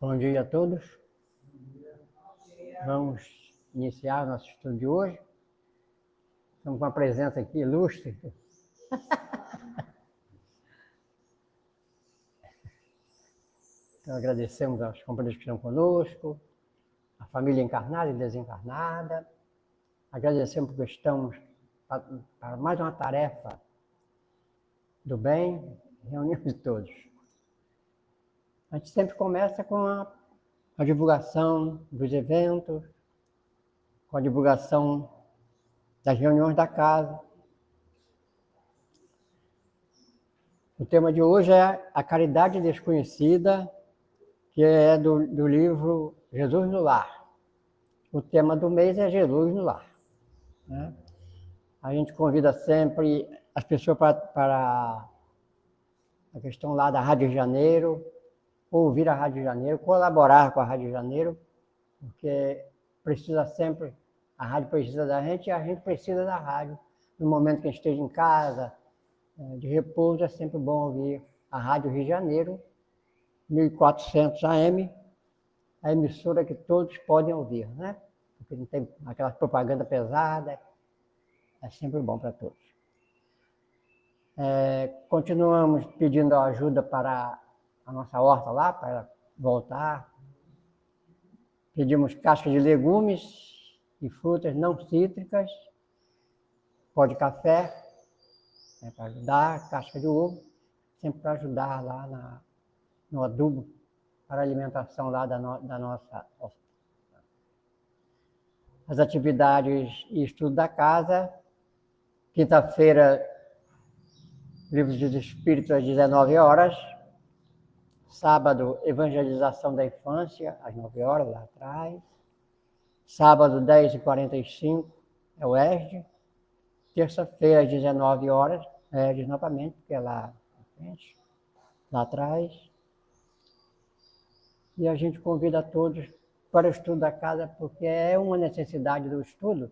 Bom dia a todos. Vamos iniciar o nosso estudo de hoje. Estamos com uma presença aqui ilustre. Então, agradecemos aos companheiros que estão conosco, a família encarnada e desencarnada. Agradecemos porque estamos para mais uma tarefa do bem, reunimos todos. A gente sempre começa com a divulgação dos eventos, com a divulgação das reuniões da casa. O tema de hoje é a caridade desconhecida, que é do livro Jesus no Lar. O tema do mês é Jesus no Lar, né? A gente convida sempre as pessoas para a questão lá da Rádio Janeiro, ouvir a Rádio Janeiro, colaborar com a Rádio Janeiro, porque precisa sempre, a rádio precisa da gente e a gente precisa da rádio. No momento que a gente esteja em casa, de repouso, é sempre bom ouvir a Rádio Rio de Janeiro, 1400 AM, a emissora que todos podem ouvir, né? Porque não tem aquela propaganda pesada, é sempre bom para todos. Continuamos pedindo ajuda para a nossa horta lá, para voltar. Pedimos cascas de legumes e frutas não cítricas, pó de café, para ajudar, casca de ovo, sempre para ajudar lá no adubo, para a alimentação lá da nossa horta. As atividades e estudo da casa, quinta-feira, Livro dos Espíritos às 19 horas, sábado, Evangelização da Infância, às 9 horas, lá atrás. Sábado, 10h45, é o ESD. Terça-feira, às 19 horas, ESD novamente, porque é lá na frente, lá atrás. E a gente convida a todos para o estudo da casa, porque é uma necessidade do estudo.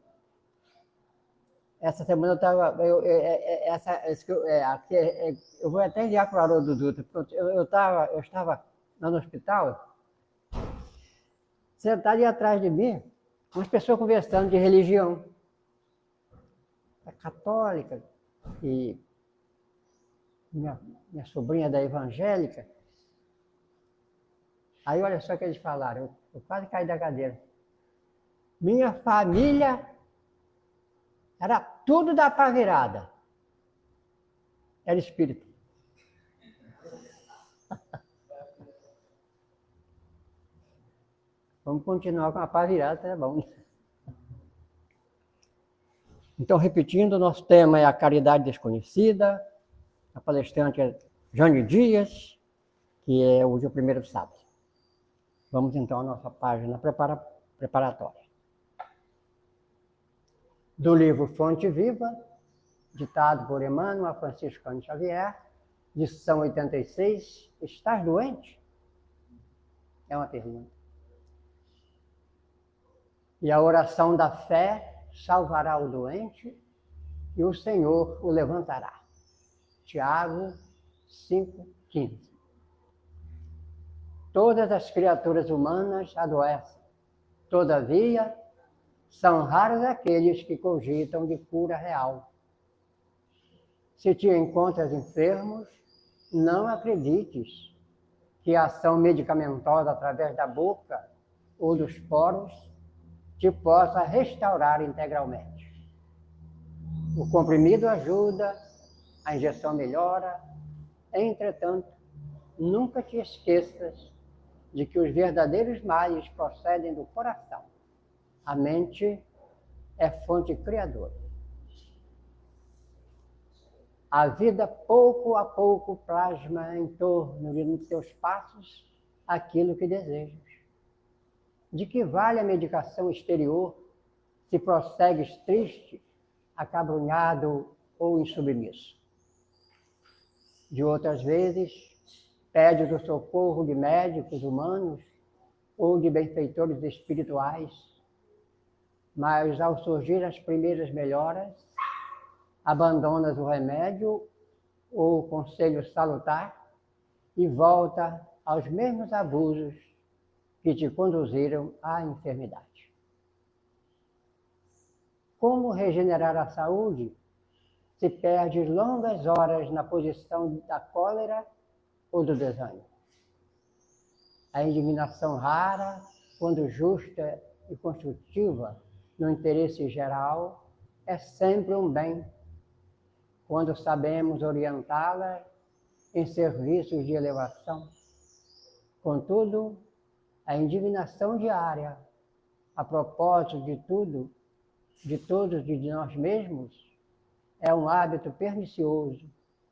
Essa semana eu estava... Eu vou até enviar para o Haroldo Dutra, porque eu estava lá no hospital, sentado ali atrás de mim, umas pessoas conversando de religião. A católica e minha sobrinha da evangélica. Aí olha só o que eles falaram, eu quase caí da cadeira. Minha família era tudo da pá virada. Era espírita. Vamos continuar com a pá virada, tá bom. Então, repetindo, o nosso tema é a caridade desconhecida. A palestrante é Jane Dias, que é hoje o primeiro sábado. Vamos então à nossa página preparatória. Do livro Fonte Viva, ditado por Emmanuel Franciscano Xavier, lição 86, estás doente? É uma pergunta. E a oração da fé salvará o doente e o Senhor o levantará. Tiago 5,15. Todas as criaturas humanas adoecem, todavia, são raros aqueles que cogitam de cura real. Se te encontras enfermos, não acredites que a ação medicamentosa através da boca ou dos poros te possa restaurar integralmente. O comprimido ajuda, a injeção melhora, entretanto, nunca te esqueças de que os verdadeiros males procedem do coração. A mente é fonte criadora. A vida, pouco a pouco, plasma em torno de teus passos aquilo que desejas. De que vale a medicação exterior se prossegues triste, acabrunhado ou insubmisso? De outras vezes, pedes o socorro de médicos humanos ou de benfeitores espirituais, mas ao surgir as primeiras melhoras, abandonas o remédio ou o conselho salutar e volta aos mesmos abusos que te conduziram à enfermidade. Como regenerar a saúde se perde longas horas na posição da cólera ou do desânimo? A indignação rara, quando justa e construtiva no interesse geral, é sempre um bem, quando sabemos orientá-la em serviços de elevação. Contudo, a indignação diária, a propósito de tudo, de todos e de nós mesmos, é um hábito pernicioso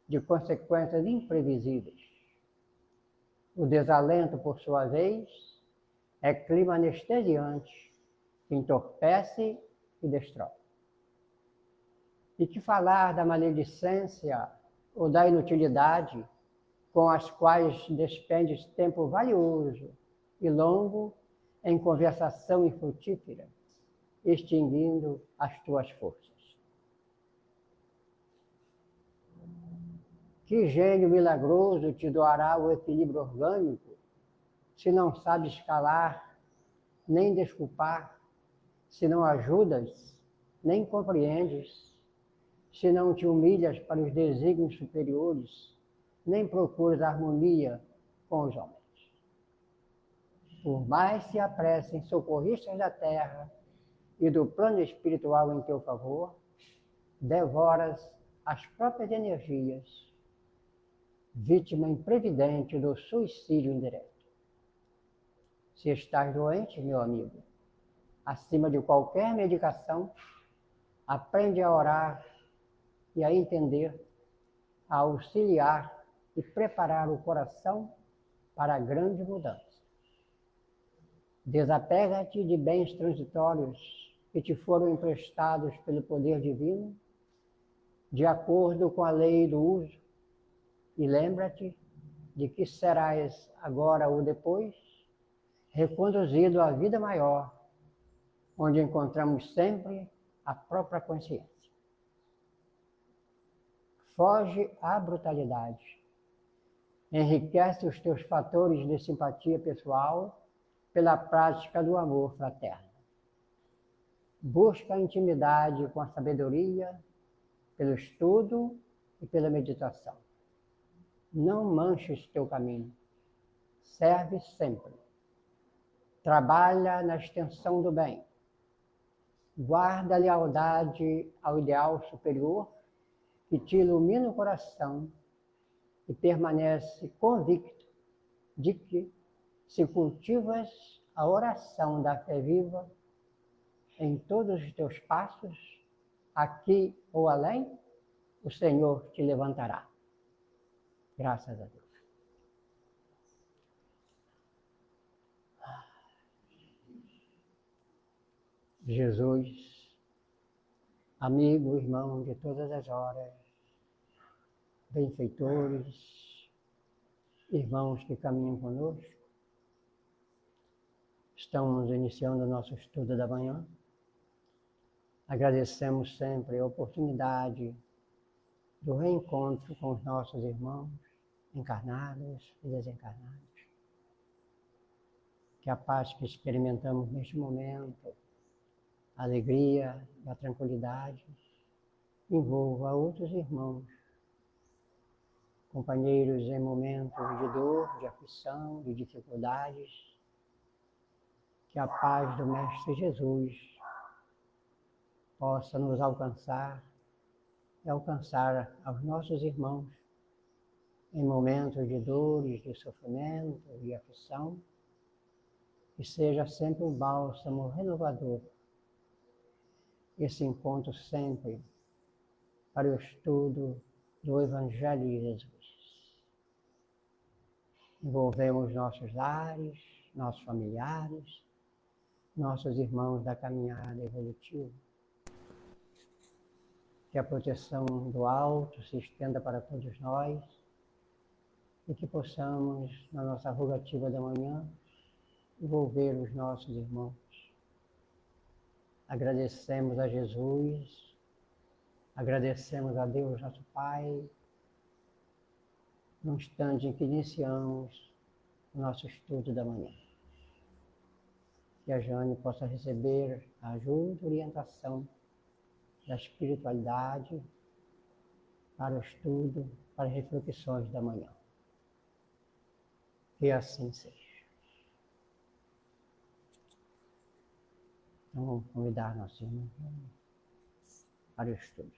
de consequências imprevisíveis. O desalento, por sua vez, é clima anestesiante que entorpece e destrói. E que falar da maledicência ou da inutilidade com as quais despendes tempo valioso e longo em conversação infrutífera, extinguindo as tuas forças. Que gênio milagroso te doará o equilíbrio orgânico, se não sabes calar, nem desculpar, se não ajudas, nem compreendes, se não te humilhas para os desígnios superiores, nem procuras harmonia com os homens. Por mais se apressem socorristas da terra e do plano espiritual em teu favor, devoras as próprias energias, vítima imprevidente do suicídio indireto. Se estás doente, meu amigo, acima de qualquer medicação, aprende a orar e a entender, a auxiliar e preparar o coração para a grande mudança. Desapega-te de bens transitórios que te foram emprestados pelo poder divino, de acordo com a lei do uso, e lembra-te de que serás agora ou depois reconduzido à vida maior, onde encontramos sempre a própria consciência. Foge à brutalidade. Enriquece os teus fatores de simpatia pessoal pela prática do amor fraterno. Busca a intimidade com a sabedoria, pelo estudo e pela meditação. Não manches teu caminho. Serve sempre. Trabalha na extensão do bem. Guarda a lealdade ao ideal superior que te ilumina o coração e permanece convicto de que, se cultivas a oração da fé viva em todos os teus passos, aqui ou além, o Senhor te levantará. Graças a Deus. Jesus, amigo, irmão de todas as horas, benfeitores, irmãos que caminham conosco, estamos iniciando o nosso estudo da manhã. Agradecemos sempre a oportunidade do reencontro com os nossos irmãos, encarnados e desencarnados. Que a paz que experimentamos neste momento, a alegria e a tranquilidade, envolva outros irmãos, companheiros em momentos de dor, de aflição, de dificuldades. Que a paz do Mestre Jesus possa nos alcançar e alcançar aos nossos irmãos em momentos de dores, de sofrimento, de aflição, que seja sempre um bálsamo renovador, esse encontro sempre para o estudo do Evangelho de Jesus. Envolvemos nossos lares, nossos familiares, nossos irmãos da caminhada evolutiva. Que a proteção do alto se estenda para todos nós e que possamos, na nossa rogativa da manhã, envolver os nossos irmãos. Agradecemos a Jesus Agradecemos a Deus, nosso Pai, no instante em que iniciamos o nosso estudo da manhã. Que a Jane possa receber a ajuda e orientação da espiritualidade para o estudo, para as reflexões da manhã. Que assim seja. Então, vamos convidar nossos irmãos para o estudo.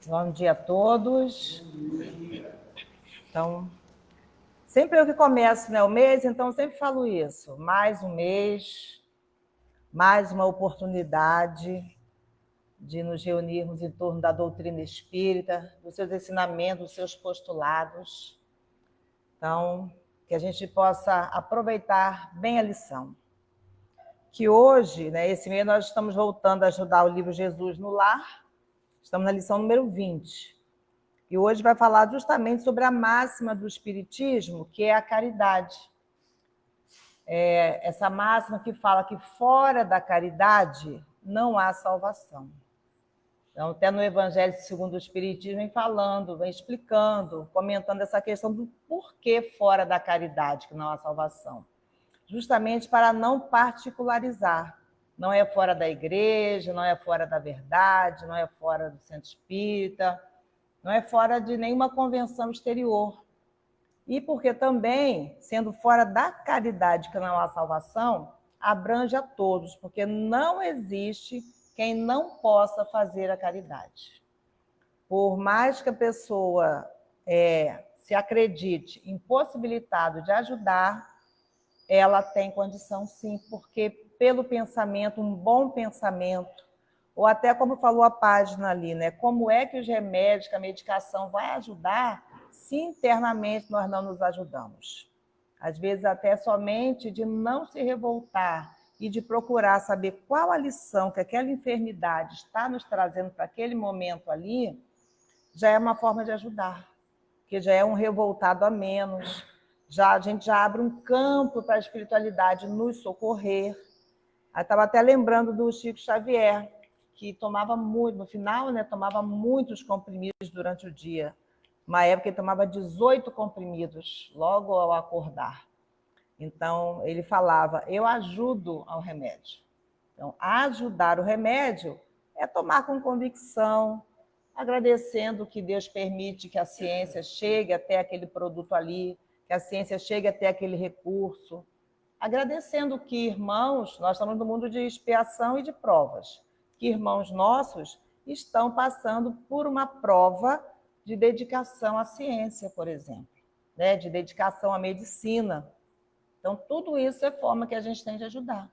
Bom dia a todos. Então, sempre eu que começo, né, o mês, então eu sempre falo isso. Mais um mês, mais uma oportunidade de nos reunirmos em torno da doutrina espírita, dos seus ensinamentos, dos seus postulados. Então, que a gente possa aproveitar bem a lição. Que hoje, né, esse mês, nós estamos voltando a estudar o livro Jesus no Lar. Estamos na lição número 20. E hoje vai falar justamente sobre a máxima do Espiritismo, que é a caridade. Essa máxima que fala que fora da caridade não há salvação. Então, até no Evangelho segundo o Espiritismo, vem falando, vem explicando, comentando essa questão do porquê fora da caridade que não há salvação. Justamente para não particularizar. Não é fora da igreja, não é fora da verdade, não é fora do centro espírita, não é fora de nenhuma convenção exterior. E porque também, sendo fora da caridade que não há salvação, abrange a todos, porque não existe quem não possa fazer a caridade. Por mais que a pessoa se acredite impossibilitado de ajudar, ela tem condição sim, porque pelo pensamento, um bom pensamento, ou até como falou a página ali, né? Como é que os remédios, que a medicação vai ajudar se internamente nós não nos ajudamos? Às vezes até somente de não se revoltar e de procurar saber qual a lição que aquela enfermidade está nos trazendo para aquele momento ali, já é uma forma de ajudar, que já é um revoltado a menos, a gente já abre um campo para a espiritualidade nos socorrer. Eu estava até lembrando do Chico Xavier, que tomava muito, no final, né, tomava muitos comprimidos durante o dia. Uma época ele tomava 18 comprimidos logo ao acordar. Então, ele falava, eu ajudo ao remédio. Então, ajudar o remédio é tomar com convicção, agradecendo que Deus permite que a ciência chegue até aquele produto ali, que a ciência chegue até aquele recurso. Agradecendo que irmãos, nós estamos no mundo de expiação e de provas, que irmãos nossos estão passando por uma prova de dedicação à ciência, por exemplo, né? De dedicação à medicina. Então, tudo isso é forma que a gente tem de ajudar.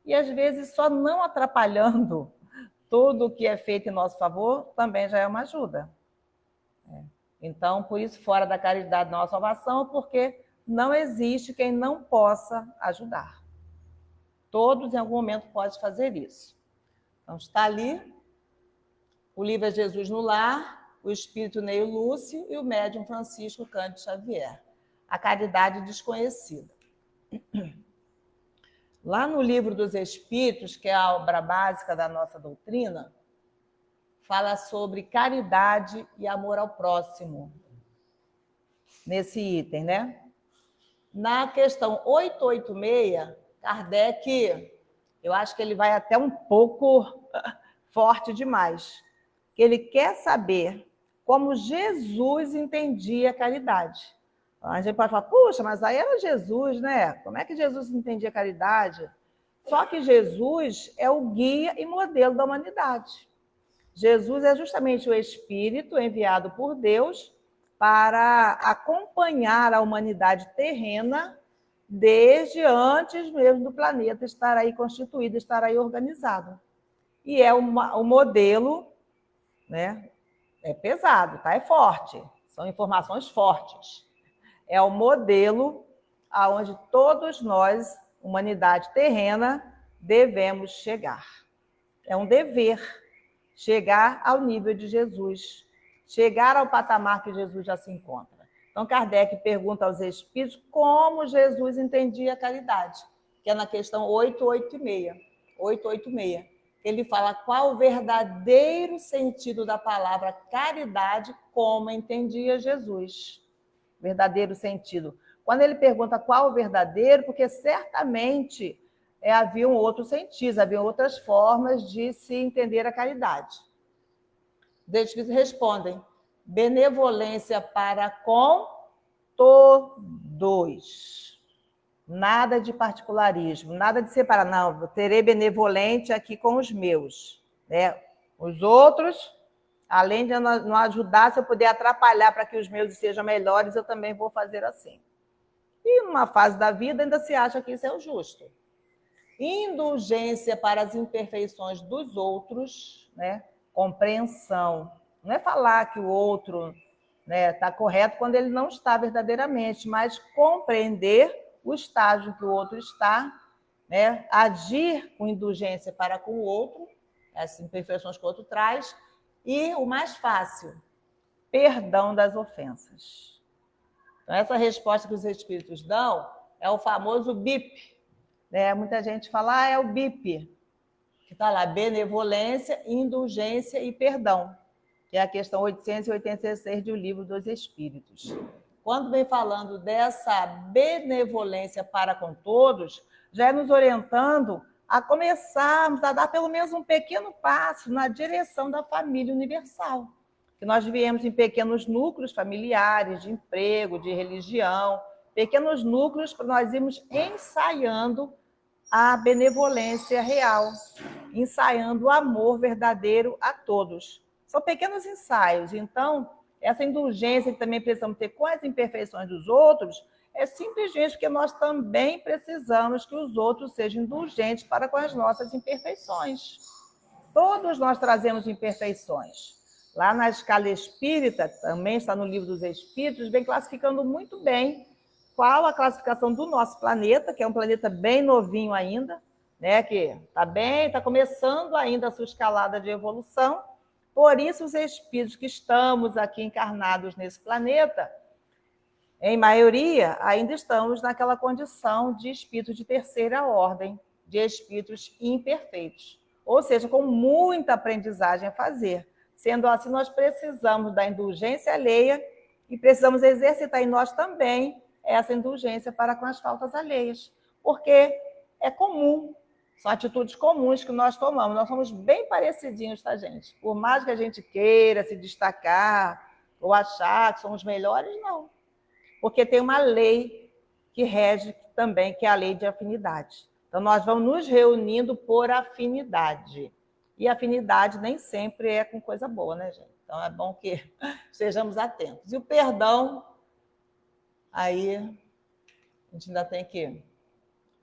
E, às vezes, só não atrapalhando tudo o que é feito em nosso favor, também já é uma ajuda. Então, por isso, fora da caridade não há salvação, porque não existe quem não possa ajudar. Todos, em algum momento, podem fazer isso. Então, está ali o livro é Jesus no Lar, o Espírito Neio Lúcio e o médium Francisco Cândido Xavier. A caridade desconhecida. Lá no Livro dos Espíritos, que é a obra básica da nossa doutrina, fala sobre caridade e amor ao próximo. Nesse item, né? Na questão 886, Kardec, eu acho que ele vai até um pouco forte demais. Que ele quer saber como Jesus entendia a caridade. A gente pode falar, puxa, mas aí era Jesus, né? Como é que Jesus entendia a caridade? Só que Jesus é o guia e modelo da humanidade. Jesus é justamente o Espírito enviado por Deus para acompanhar a humanidade terrena desde antes mesmo do planeta estar aí constituído, estar aí organizado. E é o modelo, né? É pesado, tá? É forte, são informações fortes. É o modelo aonde todos nós, humanidade terrena, devemos chegar. É um dever chegar ao nível de Jesus, chegar ao patamar que Jesus já se encontra. Então, Kardec pergunta aos espíritos como Jesus entendia a caridade, que é na questão 886. Ele fala qual o verdadeiro sentido da palavra caridade, como entendia Jesus. Verdadeiro sentido. Quando ele pergunta qual o verdadeiro, porque certamente haviam outros sentidos, haviam outras formas de se entender a caridade. Os espíritos respondem: benevolência para com todos. Nada de particularismo, nada de separar. Não, eu terei benevolente aqui com os meus. Né? Os outros, além de não ajudar, se eu puder atrapalhar para que os meus sejam melhores, eu também vou fazer assim. E numa fase da vida ainda se acha que isso é o justo. Indulgência para as imperfeições dos outros, né? Compreensão. Não é falar que o outro está correto quando ele não está verdadeiramente, mas compreender o estágio que o outro está, né? Agir com indulgência para com o outro, as imperfeições que o outro traz, e o mais fácil, perdão das ofensas. Então, essa resposta que os espíritos dão é o famoso BIP. Né? Muita gente fala, é o BIP, que está lá, benevolência, indulgência e perdão, que é a questão 886 do Livro dos Espíritos. Quando vem falando dessa benevolência para com todos, já é nos orientando a começarmos a dar pelo menos um pequeno passo na direção da família universal. Que nós vivemos em pequenos núcleos familiares, de emprego, de religião, pequenos núcleos para nós irmos ensaiando a benevolência real, ensaiando o amor verdadeiro a todos. São pequenos ensaios, então, essa indulgência que também precisamos ter com as imperfeições dos outros é simplesmente porque nós também precisamos que os outros sejam indulgentes para com as nossas imperfeições. Todos nós trazemos imperfeições. Lá na escala espírita, também está no Livro dos Espíritos, vem classificando muito bem qual a classificação do nosso planeta, que é um planeta bem novinho ainda, né, que está começando ainda a sua escalada de evolução. Por isso, os espíritos que estamos aqui encarnados nesse planeta, em maioria, ainda estamos naquela condição de espíritos de terceira ordem, de espíritos imperfeitos. Ou seja, com muita aprendizagem a fazer. Sendo assim, nós precisamos da indulgência alheia e precisamos exercitar em nós também essa indulgência para com as faltas alheias. Porque é comum, são atitudes comuns que nós tomamos. Nós somos bem parecidinhos, tá, gente? Por mais que a gente queira se destacar ou achar que somos melhores, não. Porque tem uma lei que rege também, que é a lei de afinidade. Então, nós vamos nos reunindo por afinidade. E afinidade nem sempre é com coisa boa, né, gente? Então, é bom que estejamos atentos. E o perdão, aí a gente ainda tem que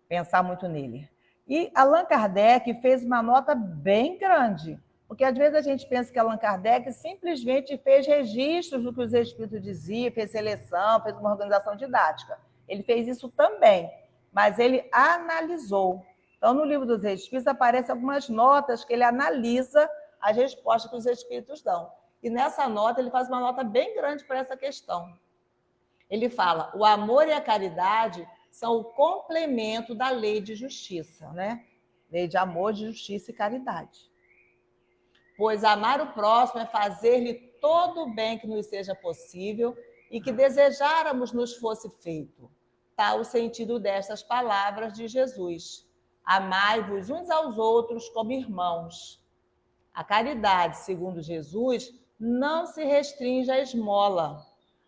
pensar muito nele. E Allan Kardec fez uma nota bem grande, porque às vezes a gente pensa que Allan Kardec simplesmente fez registros do que os espíritos diziam, fez seleção, fez uma organização didática. Ele fez isso também, mas ele analisou. Então, no Livro dos Espíritos aparecem algumas notas que ele analisa as respostas que os espíritos dão. E nessa nota, ele faz uma nota bem grande para essa questão. Ele fala, o amor e a caridade são o complemento da lei de justiça, né? Lei de amor, de justiça e caridade. Pois amar o próximo é fazer-lhe todo o bem que nos seja possível e que desejáramos nos fosse feito. Tal o sentido destas palavras de Jesus. Amai-vos uns aos outros como irmãos. A caridade, segundo Jesus, não se restringe à esmola.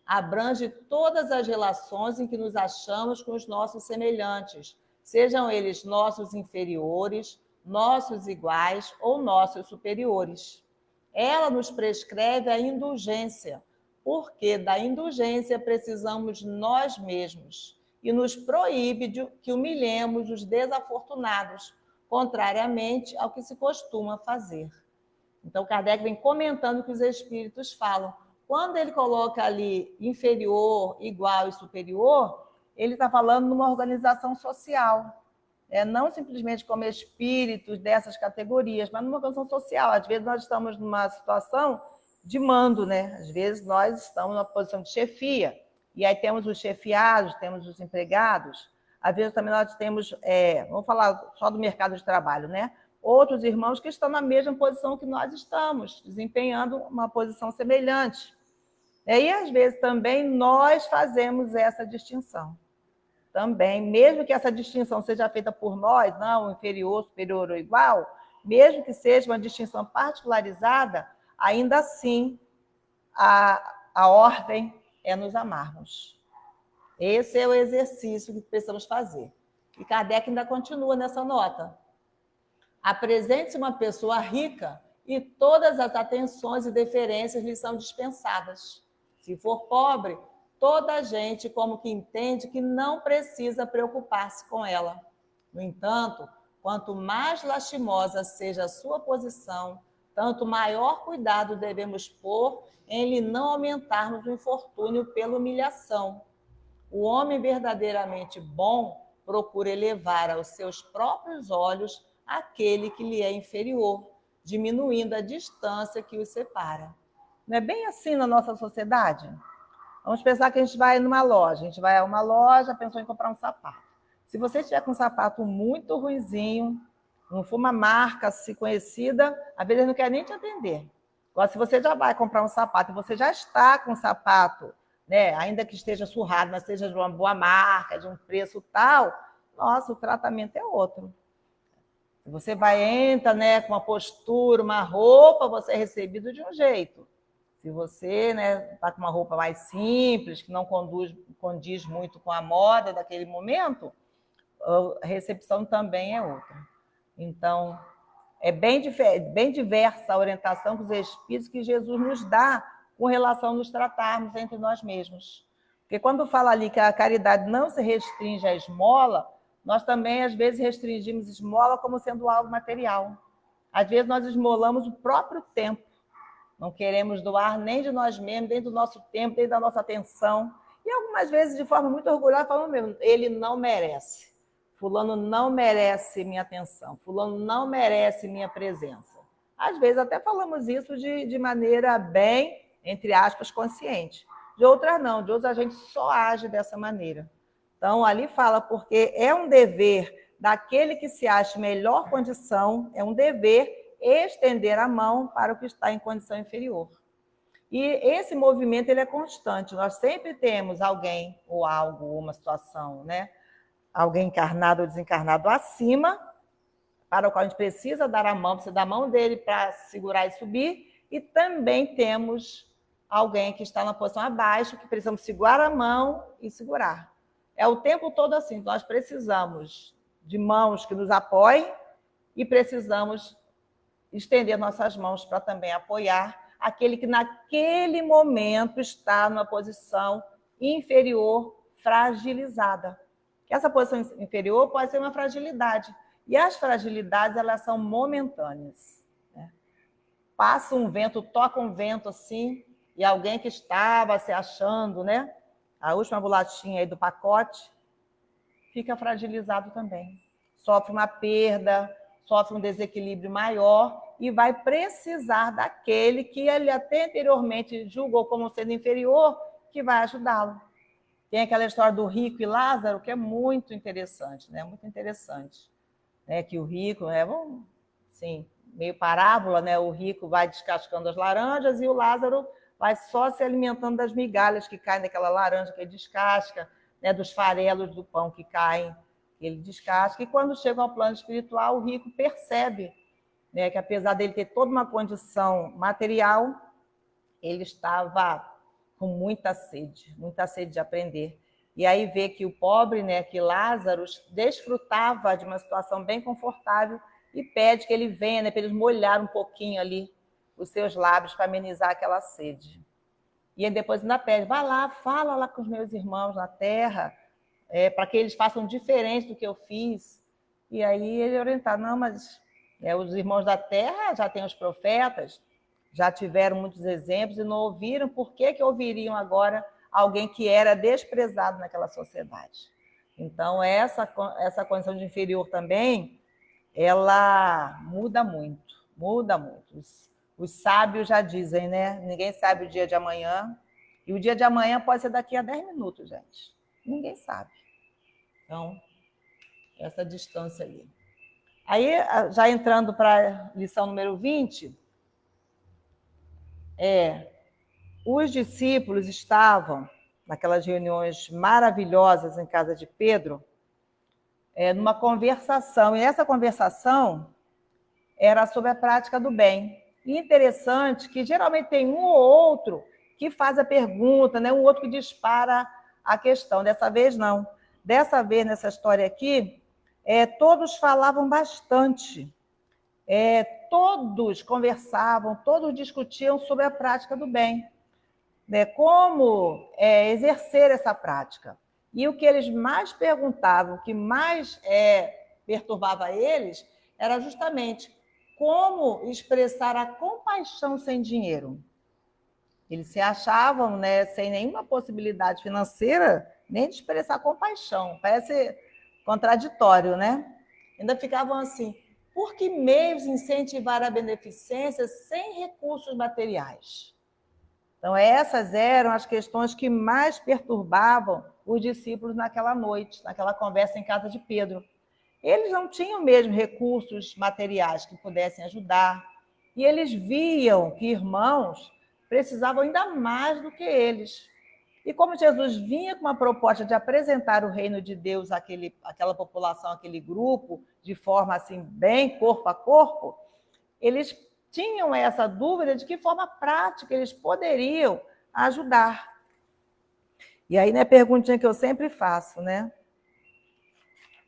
Abrange todas as relações em que nos achamos com os nossos semelhantes, sejam eles nossos inferiores, nossos iguais ou nossos superiores. Ela nos prescreve a indulgência, porque da indulgência precisamos nós mesmos, e nos proíbe de que humilhemos os desafortunados, contrariamente ao que se costuma fazer. Então, Kardec vem comentando o que os espíritos falam. Quando ele coloca ali inferior, igual e superior, ele está falando numa organização social. Não simplesmente como espíritos dessas categorias, mas numa organização social. Às vezes nós estamos numa situação de mando, né? Às vezes nós estamos numa posição de chefia. e aí temos os chefiados, temos os empregados, às vezes também nós temos, vamos falar só do mercado de trabalho, né? Outros irmãos que estão na mesma posição que nós estamos, desempenhando uma posição semelhante. E às vezes também nós fazemos essa distinção. Também, mesmo que essa distinção seja feita por nós, não inferior, superior ou igual, mesmo que seja uma distinção particularizada, ainda assim a ordem é nos amarmos. Esse é o exercício que precisamos fazer. E Kardec ainda continua nessa nota. Apresente-se uma pessoa rica e todas as atenções e deferências lhe são dispensadas. Se for pobre, toda a gente como que entende que não precisa preocupar-se com ela. No entanto, quanto mais lastimosa seja a sua posição, tanto maior cuidado devemos pôr em lhe não aumentarmos o infortúnio pela humilhação. O homem verdadeiramente bom procura elevar aos seus próprios olhos aquele que lhe é inferior, diminuindo a distância que os separa. Não é bem assim na nossa sociedade? Vamos pensar que a gente vai numa loja, a gente vai a uma loja, pensou em comprar um sapato. Se você estiver com um sapato muito ruinzinho, não for uma marca assim conhecida, às vezes ele não quer nem te atender. Agora, se você já vai comprar um sapato e você já está com um sapato, né, ainda que esteja surrado, mas seja de uma boa marca, de um preço tal, nossa, o tratamento é outro. Se você entra, né, com uma postura, uma roupa, você é recebido de um jeito. Se você está com uma roupa mais simples, que não condiz muito com a moda daquele momento, a recepção também é outra. Então, é bem diversa a orientação que os Espíritos que Jesus nos dá com relação a nos tratarmos entre nós mesmos. Porque quando fala ali que a caridade não se restringe à esmola, nós também, às vezes, restringimos esmola como sendo algo material. Às vezes, nós esmolamos o próprio tempo. Não queremos doar nem de nós mesmos, nem do nosso tempo, nem da nossa atenção. E algumas vezes, de forma muito orgulhosa, falamos mesmo, ele não merece. Fulano não merece minha atenção. Fulano não merece minha presença. Às vezes, até falamos isso de maneira bem, entre aspas, consciente. De outras, não. De outras, a gente só age dessa maneira. Então, ali fala, porque é um dever daquele que se acha em melhor condição, é um dever estender a mão para o que está em condição inferior. E esse movimento ele é constante. Nós sempre temos alguém ou algo, ou uma situação, né? Alguém encarnado ou desencarnado acima, para o qual a gente precisa dar a mão, precisa dar a mão dele para segurar e subir, e também temos alguém que está na posição abaixo, que precisamos segurar a mão e segurar. É o tempo todo assim, nós precisamos de mãos que nos apoiem e precisamos estender nossas mãos para também apoiar aquele que naquele momento está numa posição inferior, fragilizada. Essa posição inferior pode ser uma fragilidade. E as fragilidades, elas são momentâneas. Né? Passa um vento, toca um vento assim, e alguém que estava se achando, né, a última bolachinha aí do pacote, fica fragilizado também. Sofre uma perda, sofre um desequilíbrio maior e vai precisar daquele que ele até anteriormente julgou como sendo inferior, que vai ajudá-lo. Tem aquela história do rico e Lázaro, que é muito interessante, né? Muito interessante. Né? Que o rico, sim, meio parábola, né? O rico vai descascando as laranjas e o Lázaro vai só se alimentando das migalhas que caem daquela laranja que ele descasca, né? Dos farelos do pão que caem, que ele descasca. E quando chega ao plano espiritual, o rico percebe, né, que apesar dele ter toda uma condição material, ele estava com muita sede de aprender. E aí vê que o pobre, né, que Lázaro desfrutava de uma situação bem confortável e pede que ele venha, né, para eles molhar um pouquinho ali os seus lábios para amenizar aquela sede. E aí depois ainda pede, vai lá, fala lá com os meus irmãos na terra, para que eles façam diferente do que eu fiz. E aí ele orienta, não, mas os irmãos da terra já têm os profetas, já tiveram muitos exemplos e não ouviram, por que ouviriam agora alguém que era desprezado naquela sociedade? Então, essa condição de inferior também, ela muda muito, muda muito. Os sábios já dizem, né? Ninguém sabe o dia de amanhã, E o dia de amanhã pode ser daqui a 10 minutos, gente. Ninguém sabe. Então, essa distância ali. Aí, já entrando para a lição número 20, os discípulos estavam naquelas reuniões maravilhosas em casa de Pedro, numa conversação. E essa conversação era sobre a prática do bem. E interessante que geralmente tem um ou outro que faz a pergunta, né? Um outro que dispara a questão. Dessa vez, não. Dessa vez, nessa história aqui, todos falavam bastante. Todos conversavam, todos discutiam sobre a prática do bem. Né? Como exercer essa prática. E o que eles mais perguntavam, o que mais perturbava eles, era justamente como expressar a compaixão sem dinheiro. Eles se achavam, né, sem nenhuma possibilidade financeira, nem de expressar compaixão. Parece contraditório, né? Ainda ficavam assim, por que meios incentivar a beneficência sem recursos materiais? Então, essas eram as questões que mais perturbavam os discípulos naquela noite, naquela conversa em casa de Pedro. Eles não tinham mesmo recursos materiais que pudessem ajudar, e eles viam que irmãos precisavam ainda mais do que eles. E como Jesus vinha com uma proposta de apresentar o reino de Deus àquela população, àquele grupo, de forma assim, bem corpo a corpo, eles tinham essa dúvida de que forma prática eles poderiam ajudar. E aí, né, a perguntinha que eu sempre faço, né?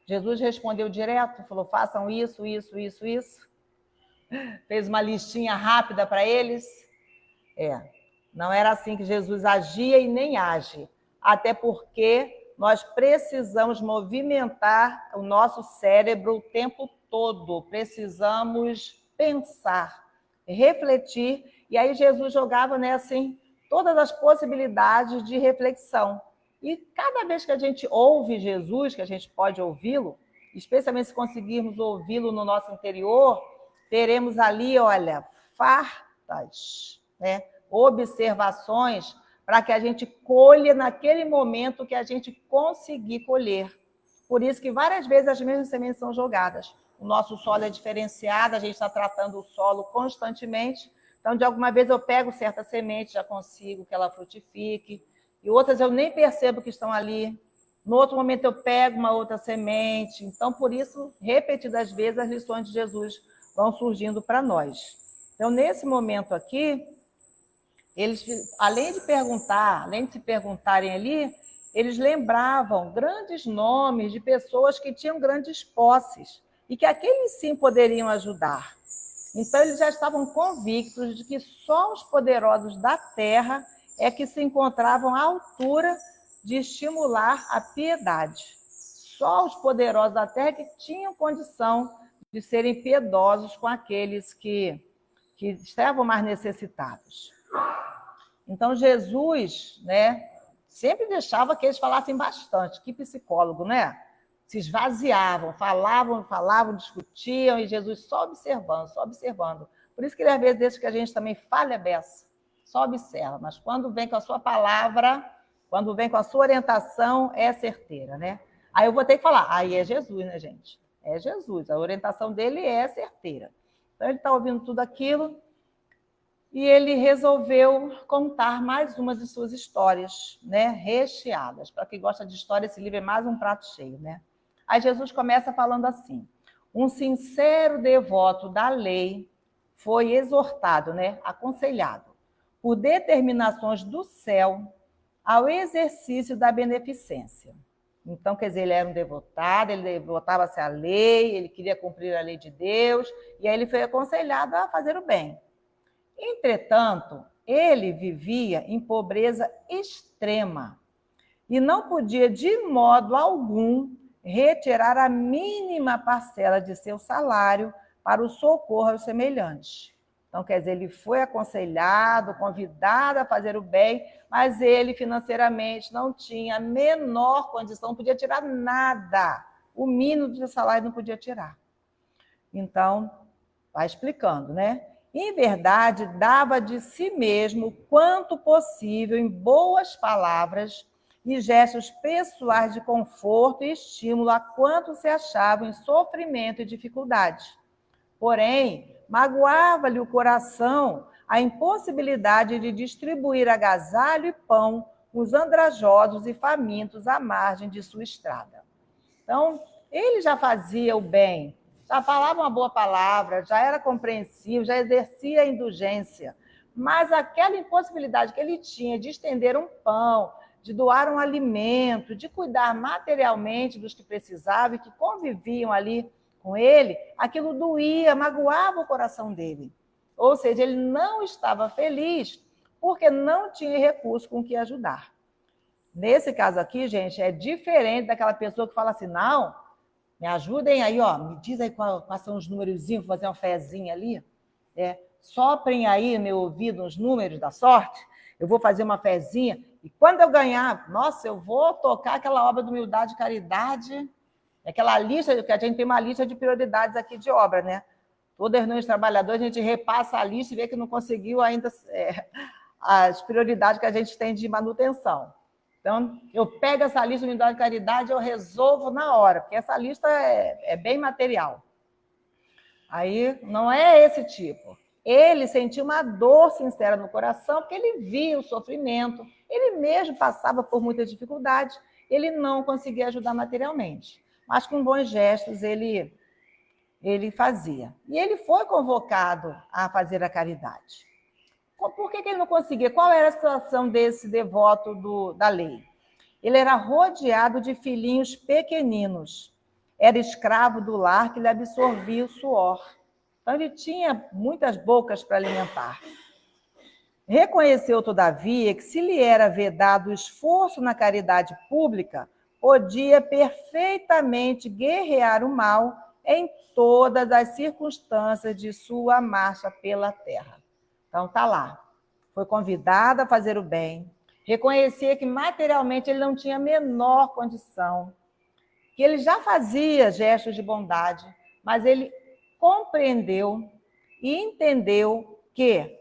Jesus respondeu direto, falou, façam isso, isso, isso, isso. Fez uma listinha rápida para eles. Não era assim que Jesus agia e nem age. Até porque nós precisamos movimentar o nosso cérebro o tempo todo. Precisamos pensar, refletir. E aí Jesus jogava, né, assim, todas as possibilidades de reflexão. E cada vez que a gente ouve Jesus, que a gente pode ouvi-lo, especialmente se conseguirmos ouvi-lo no nosso interior, teremos ali, olha, fartas, né, observações para que a gente colhe naquele momento que a gente conseguir colher. Por isso que várias vezes as mesmas sementes são jogadas. O nosso solo é diferenciado, a gente está tratando o solo constantemente. Então, de alguma vez eu pego certa semente, já consigo que ela frutifique, e outras eu nem percebo que estão ali. No outro momento eu pego uma outra semente. Então, por isso, repetidas vezes, as lições de Jesus vão surgindo para nós. Então, nesse momento aqui, eles, além de perguntar, além de se perguntarem ali, eles lembravam grandes nomes de pessoas que tinham grandes posses e que aqueles sim poderiam ajudar. Então, eles já estavam convictos de que só os poderosos da terra é que se encontravam à altura de estimular a piedade. Só os poderosos da terra que tinham condição de serem piedosos com aqueles que estavam mais necessitados. Então, Jesus, né, sempre deixava que eles falassem bastante. Que psicólogo, né? Se esvaziavam, falavam, discutiam, e Jesus só observando, só observando. Por isso que ele, às vezes, deixa que a gente também fale a beça, só observa. Mas quando vem com a sua palavra, quando vem com a sua orientação, é certeira, né? Aí eu vou ter que falar, aí é Jesus, né, gente? É Jesus, a orientação dele é certeira. Então, ele está ouvindo tudo aquilo, e ele resolveu contar mais uma de suas histórias, né, recheadas. Para quem gosta de história, esse livro é mais um prato cheio, né? Aí Jesus começa falando assim, um sincero devoto da lei foi exortado, né, aconselhado, por determinações do céu ao exercício da beneficência. Então, quer dizer, ele era um devotado, ele devotava-se à lei, ele queria cumprir a lei de Deus, e aí ele foi aconselhado a fazer o bem. Entretanto, ele vivia em pobreza extrema e não podia, de modo algum, retirar a mínima parcela de seu salário para o socorro aos semelhantes. Então, quer dizer, ele foi aconselhado, convidado a fazer o bem, mas ele financeiramente não tinha a menor condição, não podia tirar nada. O mínimo de salário não podia tirar. Então, vai explicando, né? Em verdade, dava de si mesmo quanto possível em boas palavras e gestos pessoais de conforto e estímulo a quanto se achavam em sofrimento e dificuldade. Porém, magoava-lhe o coração a impossibilidade de distribuir agasalho e pão os andrajosos e famintos à margem de sua estrada. Então, ele já fazia o bem, já falava uma boa palavra, já era compreensivo, já exercia a indulgência, mas aquela impossibilidade que ele tinha de estender um pão, de doar um alimento, de cuidar materialmente dos que precisavam e que conviviam ali com ele, aquilo doía, magoava o coração dele. Ou seja, ele não estava feliz porque não tinha recurso com que ajudar. Nesse caso aqui, gente, é diferente daquela pessoa que fala assim, não, me ajudem aí, ó, me diz aí quais são os númerozinhos, vou fazer uma fezinha ali. Soprem aí no meu ouvido os números da sorte, eu vou fazer uma fezinha, e quando eu ganhar, nossa, eu vou tocar aquela obra de humildade e caridade, aquela lista, que a gente tem uma lista de prioridades aqui de obra, né? Todas as reuniões de trabalhadores, a gente repassa a lista e vê que não conseguiu ainda as prioridades que a gente tem de manutenção. Então, eu pego essa lista de unidade de caridade e eu resolvo na hora, porque essa lista é bem material. Aí, não é esse tipo. Ele sentiu uma dor sincera no coração, porque ele via o sofrimento, ele mesmo passava por muitas dificuldades, ele não conseguia ajudar materialmente. Mas com bons gestos ele fazia. E ele foi convocado a fazer a caridade. Por que ele não conseguia? Qual era a situação desse devoto da lei? Ele era rodeado de filhinhos pequeninos. Era escravo do lar que lhe absorvia o suor. Então, ele tinha muitas bocas para alimentar. Reconheceu, todavia, que se lhe era vedado o esforço na caridade pública, podia perfeitamente guerrear o mal em todas as circunstâncias de sua marcha pela terra. Então, está lá. Foi convidado a fazer o bem, reconhecia que materialmente ele não tinha a menor condição, que ele já fazia gestos de bondade, mas ele compreendeu e entendeu que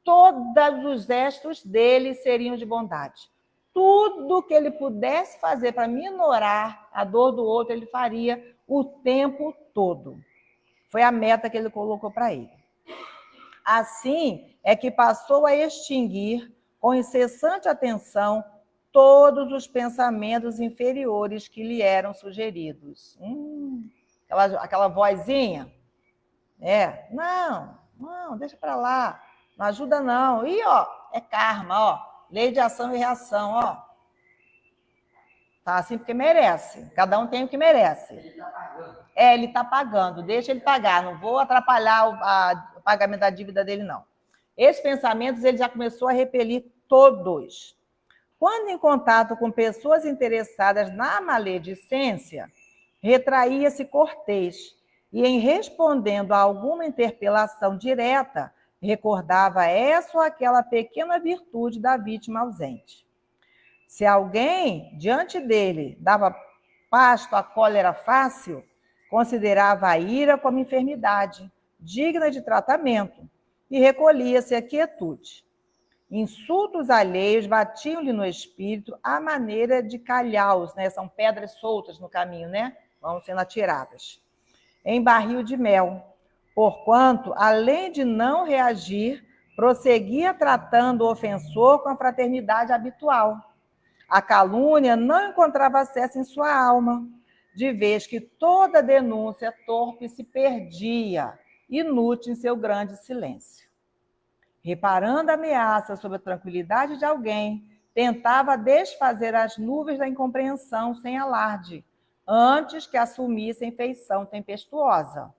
todos os gestos dele seriam de bondade. Tudo que ele pudesse fazer para minorar a dor do outro, ele faria o tempo todo. Foi a meta que ele colocou para ele. Assim é que passou a extinguir, com incessante atenção, todos os pensamentos inferiores que lhe eram sugeridos. Aquela vozinha. Não, deixa para lá, não ajuda não. E, ó, é karma, ó, lei de ação e reação, ó. Tá assim porque merece, cada um tem o que merece. Ele está pagando. Ele está pagando, deixa ele pagar, não vou atrapalhar o pagamento da dívida dele, não. Esses pensamentos ele já começou a repelir todos. Quando em contato com pessoas interessadas na maledicência, retraía-se cortês e, em respondendo a alguma interpelação direta, recordava essa ou aquela pequena virtude da vítima ausente. Se alguém, diante dele, dava pasto à cólera fácil, considerava a ira como enfermidade, digna de tratamento, e recolhia-se à quietude. Insultos alheios batiam-lhe no espírito à maneira de calhaus, né? São pedras soltas no caminho, né? Vão sendo atiradas. Em barril de mel, porquanto, além de não reagir, prosseguia tratando o ofensor com a fraternidade habitual. A calúnia não encontrava acesso em sua alma, de vez que toda denúncia torpe se perdia, inútil em seu grande silêncio. Reparando a ameaça sobre a tranquilidade de alguém, tentava desfazer as nuvens da incompreensão sem alarde, antes que assumissem feição tempestuosa.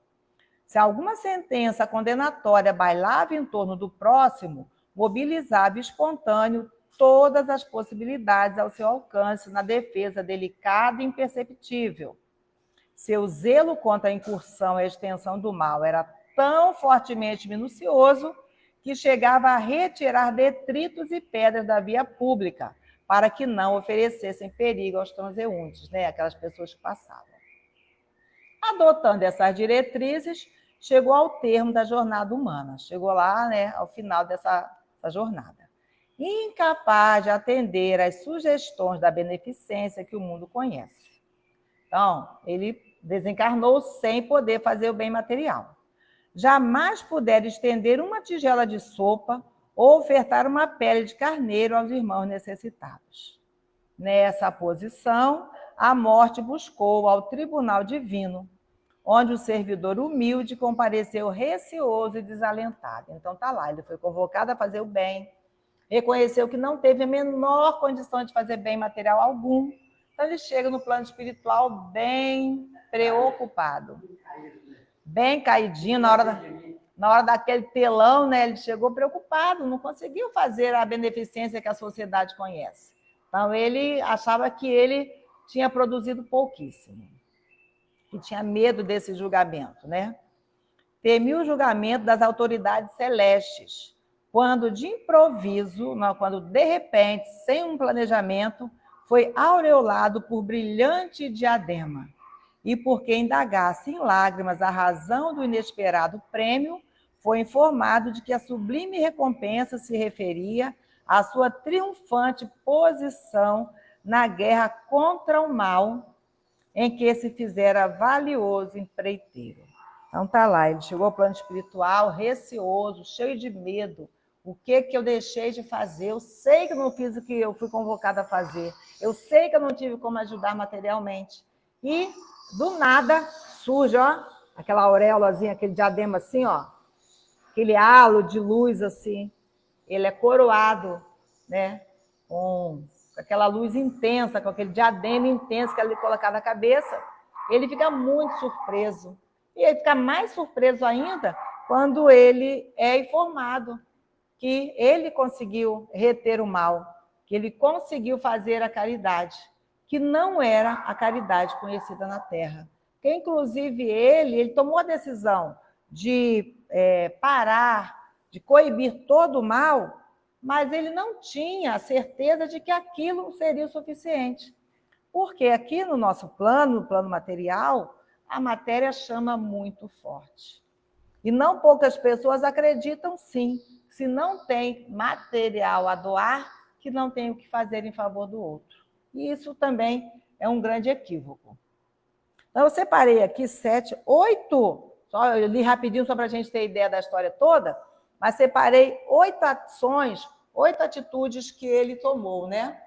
Se alguma sentença condenatória bailava em torno do próximo, mobilizava espontâneo todas as possibilidades ao seu alcance na defesa delicada e imperceptível. Seu zelo contra a incursão e a extensão do mal era tão fortemente minucioso que chegava a retirar detritos e pedras da via pública para que não oferecessem perigo aos transeuntes, né? Aquelas pessoas que passavam. Adotando essas diretrizes, chegou ao termo da jornada humana, chegou lá, né, ao final dessa jornada. Incapaz de atender às sugestões da beneficência que o mundo conhece. Então, ele desencarnou sem poder fazer o bem material. Jamais pudera estender uma tigela de sopa ou ofertar uma pele de carneiro aos irmãos necessitados. Nessa posição, a morte buscou ao tribunal divino, onde o servidor humilde compareceu receoso e desalentado. Então está lá, ele foi convocado a fazer o bem, reconheceu que não teve a menor condição de fazer bem material algum, então ele chega no plano espiritual bem preocupado, bem caidinho, na hora daquele telão, né, ele chegou preocupado, não conseguiu fazer a beneficência que a sociedade conhece. Então ele achava que ele tinha produzido pouquíssimo, que tinha medo desse julgamento, né? Temia o julgamento das autoridades celestes, quando de improviso, quando de repente, sem um planejamento, foi aureolado por brilhante diadema, e porque indagasse em lágrimas a razão do inesperado prêmio, foi informado de que a sublime recompensa se referia à sua triunfante posição na guerra contra o mal, em que se fizera valioso empreiteiro. Então está lá, ele chegou ao plano espiritual receoso, cheio de medo. O que eu deixei de fazer? Eu sei que não fiz o que eu fui convocada a fazer. Eu sei que eu não tive como ajudar materialmente. E, do nada, surge, ó, aquela auréolazinha, aquele diadema assim, ó, aquele halo de luz assim. Ele é coroado, né, com aquela luz intensa, com aquele diadema intenso que ele coloca na cabeça. Ele fica muito surpreso. E ele fica mais surpreso ainda quando ele é informado que ele conseguiu reter o mal, que ele conseguiu fazer a caridade, que não era a caridade conhecida na Terra. Que, inclusive, ele tomou a decisão de parar, de coibir todo o mal, mas ele não tinha a certeza de que aquilo seria o suficiente. Porque aqui no nosso plano, no plano material, a matéria chama muito forte. E não poucas pessoas acreditam, sim, se não tem material a doar, que não tem o que fazer em favor do outro. E isso também é um grande equívoco. Então, eu separei aqui 8, eu li rapidinho só para a gente ter ideia da história toda, mas separei 8 ações, 8 atitudes que ele tomou, né?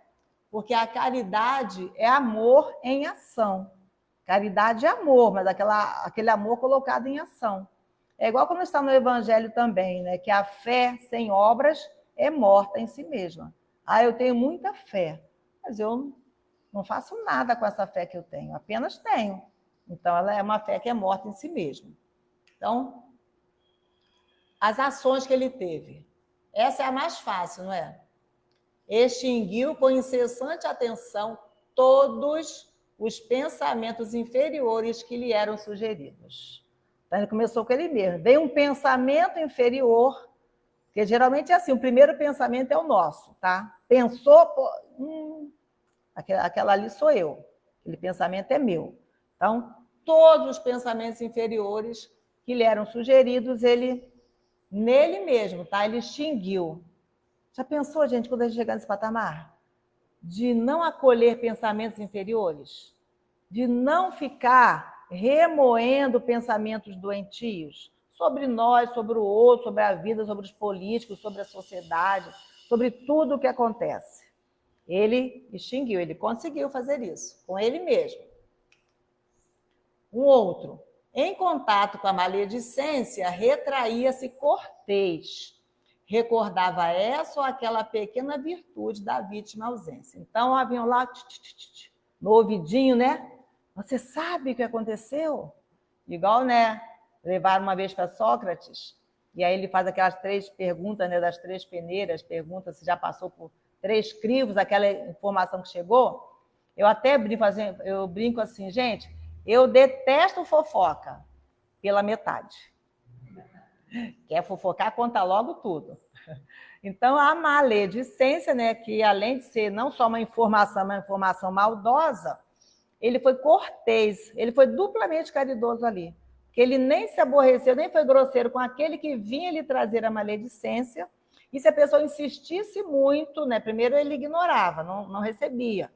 Porque a caridade é amor em ação. Caridade é amor, mas aquele amor colocado em ação. É igual quando está no Evangelho também, né? Que a fé sem obras é morta em si mesma. Eu tenho muita fé, mas eu não faço nada com essa fé que eu tenho, apenas tenho. Então, ela é uma fé que é morta em si mesma. Então, as ações que ele teve. Essa é a mais fácil, não é? Extinguiu com incessante atenção todos os pensamentos inferiores que lhe eram sugeridos. Então, ele começou com ele mesmo. Veio um pensamento inferior, porque geralmente é assim, o primeiro pensamento é o nosso, tá? Pensou, aquela ali sou eu, aquele pensamento é meu. Então, todos os pensamentos inferiores que lhe eram sugeridos, ele, nele mesmo, tá? Ele extinguiu. Já pensou, gente, quando a gente chegar nesse patamar? De não acolher pensamentos inferiores? De não ficar remoendo pensamentos doentios sobre nós, sobre o outro, sobre a vida, sobre os políticos, sobre a sociedade, sobre tudo o que acontece. Ele extinguiu, ele conseguiu fazer isso, com ele mesmo. Um outro, em contato com a maledicência, retraía-se cortês, recordava essa ou aquela pequena virtude da vítima ausência. Então, haviam lá, no ouvidinho, né? Você sabe o que aconteceu? Igual, né? Levaram uma vez para Sócrates, e aí ele faz aquelas 3 perguntas, né? Das 3 peneiras, pergunta se já passou por 3 crivos, aquela informação que chegou. Eu até brinco assim, gente, eu detesto fofoca pela metade. Quer fofocar, conta logo tudo. Então, a maledicência, né, que além de ser não só uma informação maldosa, ele foi cortês, ele foi duplamente caridoso ali. Porque que ele nem se aborreceu, nem foi grosseiro com aquele que vinha lhe trazer a maledicência. E se a pessoa insistisse muito, né? Primeiro ele ignorava, não recebia.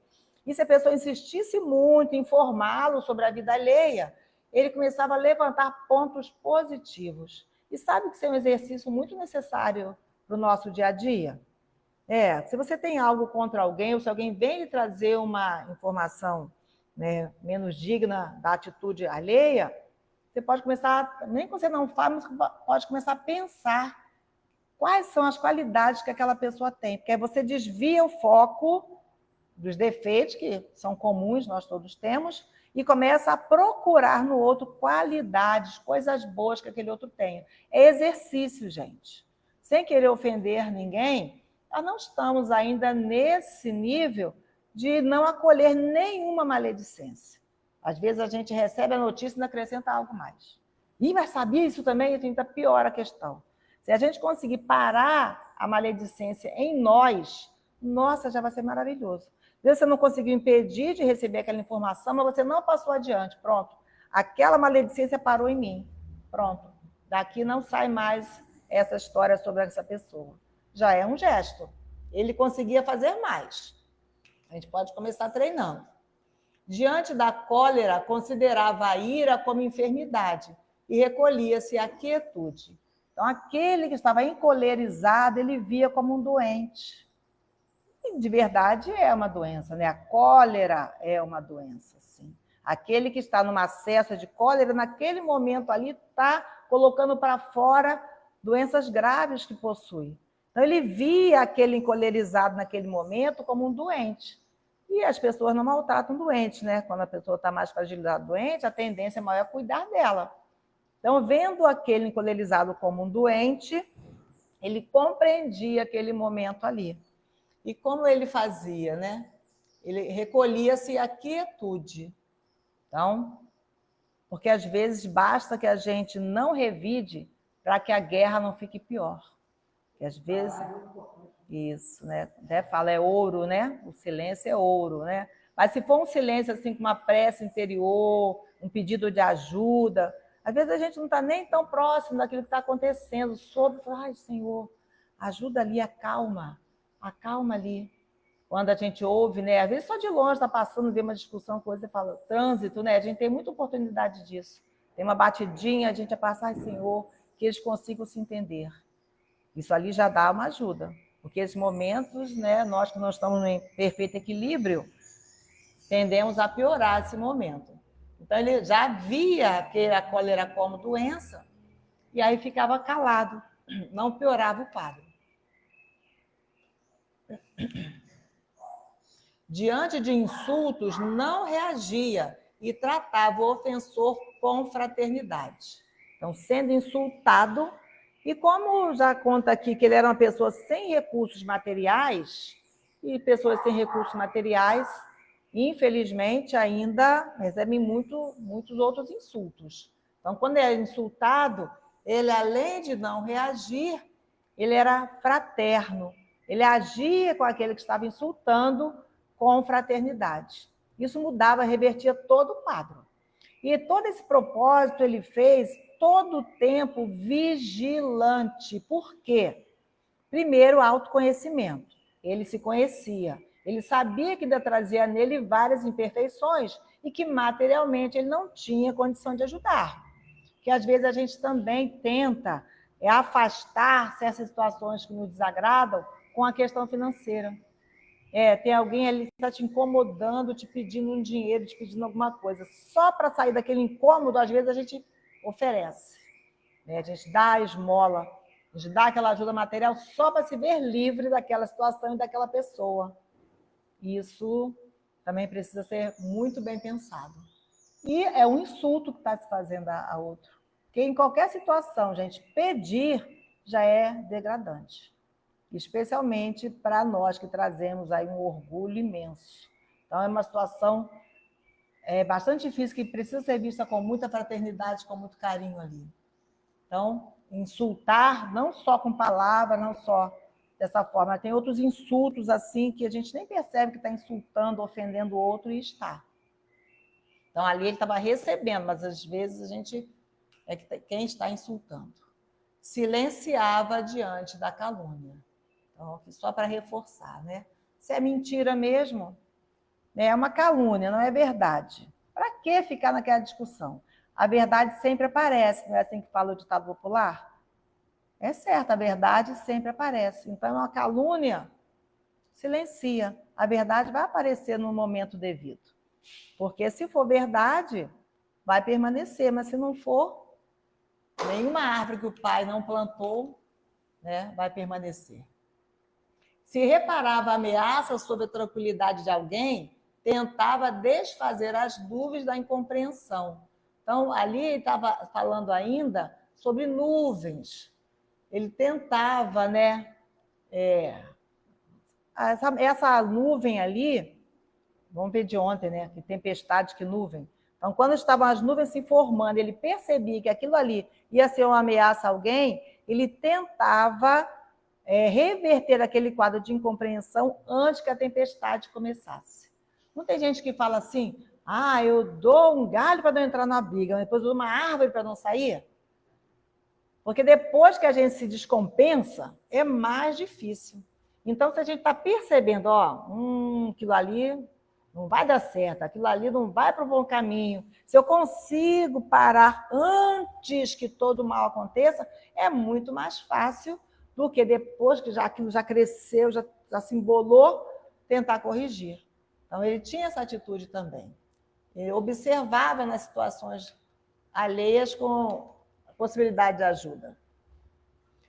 E se a pessoa insistisse muito em informá-lo sobre a vida alheia, ele começava a levantar pontos positivos. E sabe que isso é um exercício muito necessário para o nosso dia a dia? Se você tem algo contra alguém, ou se alguém vem lhe trazer uma informação, né, menos digna da atitude alheia, você pode começar, nem que você não fale, mas pode começar a pensar quais são as qualidades que aquela pessoa tem, porque aí você desvia o foco dos defeitos, que são comuns, nós todos temos, e começa a procurar no outro qualidades, coisas boas que aquele outro tem. É exercício, gente. Sem querer ofender ninguém, nós não estamos ainda nesse nível de não acolher nenhuma maledicência. Às vezes a gente recebe a notícia e ainda acrescenta algo mais. Mas sabia isso também? E ainda piora a questão. Se a gente conseguir parar a maledicência em nós, nossa, já vai ser maravilhoso. Você não conseguiu impedir de receber aquela informação, mas você não passou adiante. Pronto. Aquela maledicência parou em mim. Pronto. Daqui não sai mais essa história sobre essa pessoa. Já é um gesto. Ele conseguia fazer mais. A gente pode começar treinando. Diante da cólera, considerava a ira como enfermidade e recolhia-se à quietude. Então, aquele que estava encolerizado, ele via como um doente. E, de verdade, é uma doença, né? A cólera é uma doença, sim. Aquele que está numa acessa de cólera, naquele momento ali, está colocando para fora doenças graves que possui. Então, ele via aquele encolerizado naquele momento como um doente. E as pessoas não maltratam doentes, né? Quando a pessoa está mais fragilizada doente, a tendência maior é cuidar dela. Então, vendo aquele encolerizado como um doente, ele compreendia aquele momento ali. E como ele fazia, né? Ele recolhia-se à quietude. Então, porque às vezes basta que a gente não revide para que a guerra não fique pior. Que às vezes isso, né? Até fala é ouro, né? O silêncio é ouro, né? Mas se for um silêncio assim com uma prece interior, um pedido de ajuda, às vezes a gente não está nem tão próximo daquilo que está acontecendo, soube, ai, Senhor, ajuda ali, acalma ali. Quando a gente ouve, né? Às vezes só de longe está passando, vê uma discussão, coisa, você fala, trânsito, né? A gente tem muita oportunidade disso. Tem uma batidinha, a gente vai passar, ai, Senhor, que eles consigam se entender. Isso ali já dá uma ajuda. Porque esses momentos, né, nós que não estamos em perfeito equilíbrio, tendemos a piorar esse momento. Então, ele já via a cólera como doença e aí ficava calado, não piorava o quadro. Diante de insultos, não reagia e tratava o ofensor com fraternidade. Então, sendo insultado, e como já conta aqui que ele era uma pessoa sem recursos materiais, e pessoas sem recursos materiais, infelizmente, ainda recebem muitos outros insultos. Então, quando ele é insultado, ele, além de não reagir, ele era fraterno. Ele agia com aquele que estava insultando com fraternidade. Isso mudava, revertia todo o quadro. E todo esse propósito ele fez todo o tempo vigilante. Por quê? Primeiro, autoconhecimento. Ele se conhecia. Ele sabia que ainda trazia nele várias imperfeições e que materialmente ele não tinha condição de ajudar. Que às vezes a gente também tenta afastar certas situações que nos desagradam com a questão financeira. Tem alguém ali que está te incomodando, te pedindo um dinheiro, te pedindo alguma coisa. Só para sair daquele incômodo, às vezes a gente oferece. Né? A gente dá a esmola, a gente dá aquela ajuda material só para se ver livre daquela situação e daquela pessoa. Isso também precisa ser muito bem pensado. E é um insulto que está se fazendo a outro. Porque em qualquer situação, gente, pedir já é degradante. Especialmente para nós que trazemos aí um orgulho imenso. Então, é uma situação bastante difícil, que precisa ser vista com muita fraternidade, com muito carinho ali. Então, insultar, não só com palavra, não só dessa forma, tem outros insultos assim que a gente nem percebe que está insultando, ofendendo o outro e está. Então, ali ele estava recebendo, mas às vezes a gente é quem está insultando. Silenciava diante da calúnia. Então, só para reforçar, né? Se é mentira mesmo, é uma calúnia, não é verdade. Para que ficar naquela discussão? A verdade sempre aparece, não é assim que fala o ditado popular? É certo, a verdade sempre aparece. Então, uma calúnia silencia. A verdade vai aparecer no momento devido. Porque se for verdade, vai permanecer, mas se não for, nenhuma árvore que o pai não plantou, né, vai permanecer. Se reparava a ameaça sobre a tranquilidade de alguém, tentava desfazer as dúvidas da incompreensão. Então, ali ele estava falando ainda sobre nuvens. Ele tentava, né? Essa nuvem ali, vamos ver de ontem, né? Que tempestade, que nuvem. Então, quando estavam as nuvens se formando, ele percebia que aquilo ali ia ser uma ameaça a alguém, ele tentava reverter aquele quadro de incompreensão antes que a tempestade começasse. Não tem gente que fala assim, eu dou um galho para não entrar na briga, depois eu dou uma árvore para não sair? Porque depois que a gente se descompensa, é mais difícil. Então, se a gente está percebendo, aquilo ali não vai dar certo, aquilo ali não vai para o bom caminho, se eu consigo parar antes que todo mal aconteça, é muito mais fácil do que depois que aquilo já cresceu, já se embolou, tentar corrigir. Então, ele tinha essa atitude também. Ele observava nas situações alheias com possibilidade de ajuda.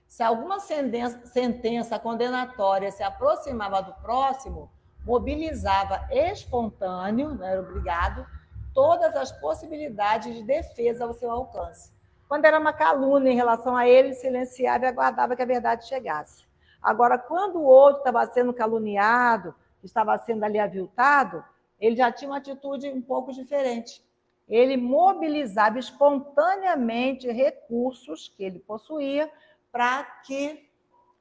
Se alguma sentença condenatória se aproximava do próximo, mobilizava espontâneo, não era obrigado, todas as possibilidades de defesa ao seu alcance. Quando era uma calúnia em relação a ele, silenciava e aguardava que a verdade chegasse. Agora, quando o outro estava sendo caluniado, estava sendo ali aviltado, ele já tinha uma atitude um pouco diferente. Ele mobilizava espontaneamente recursos que ele possuía para que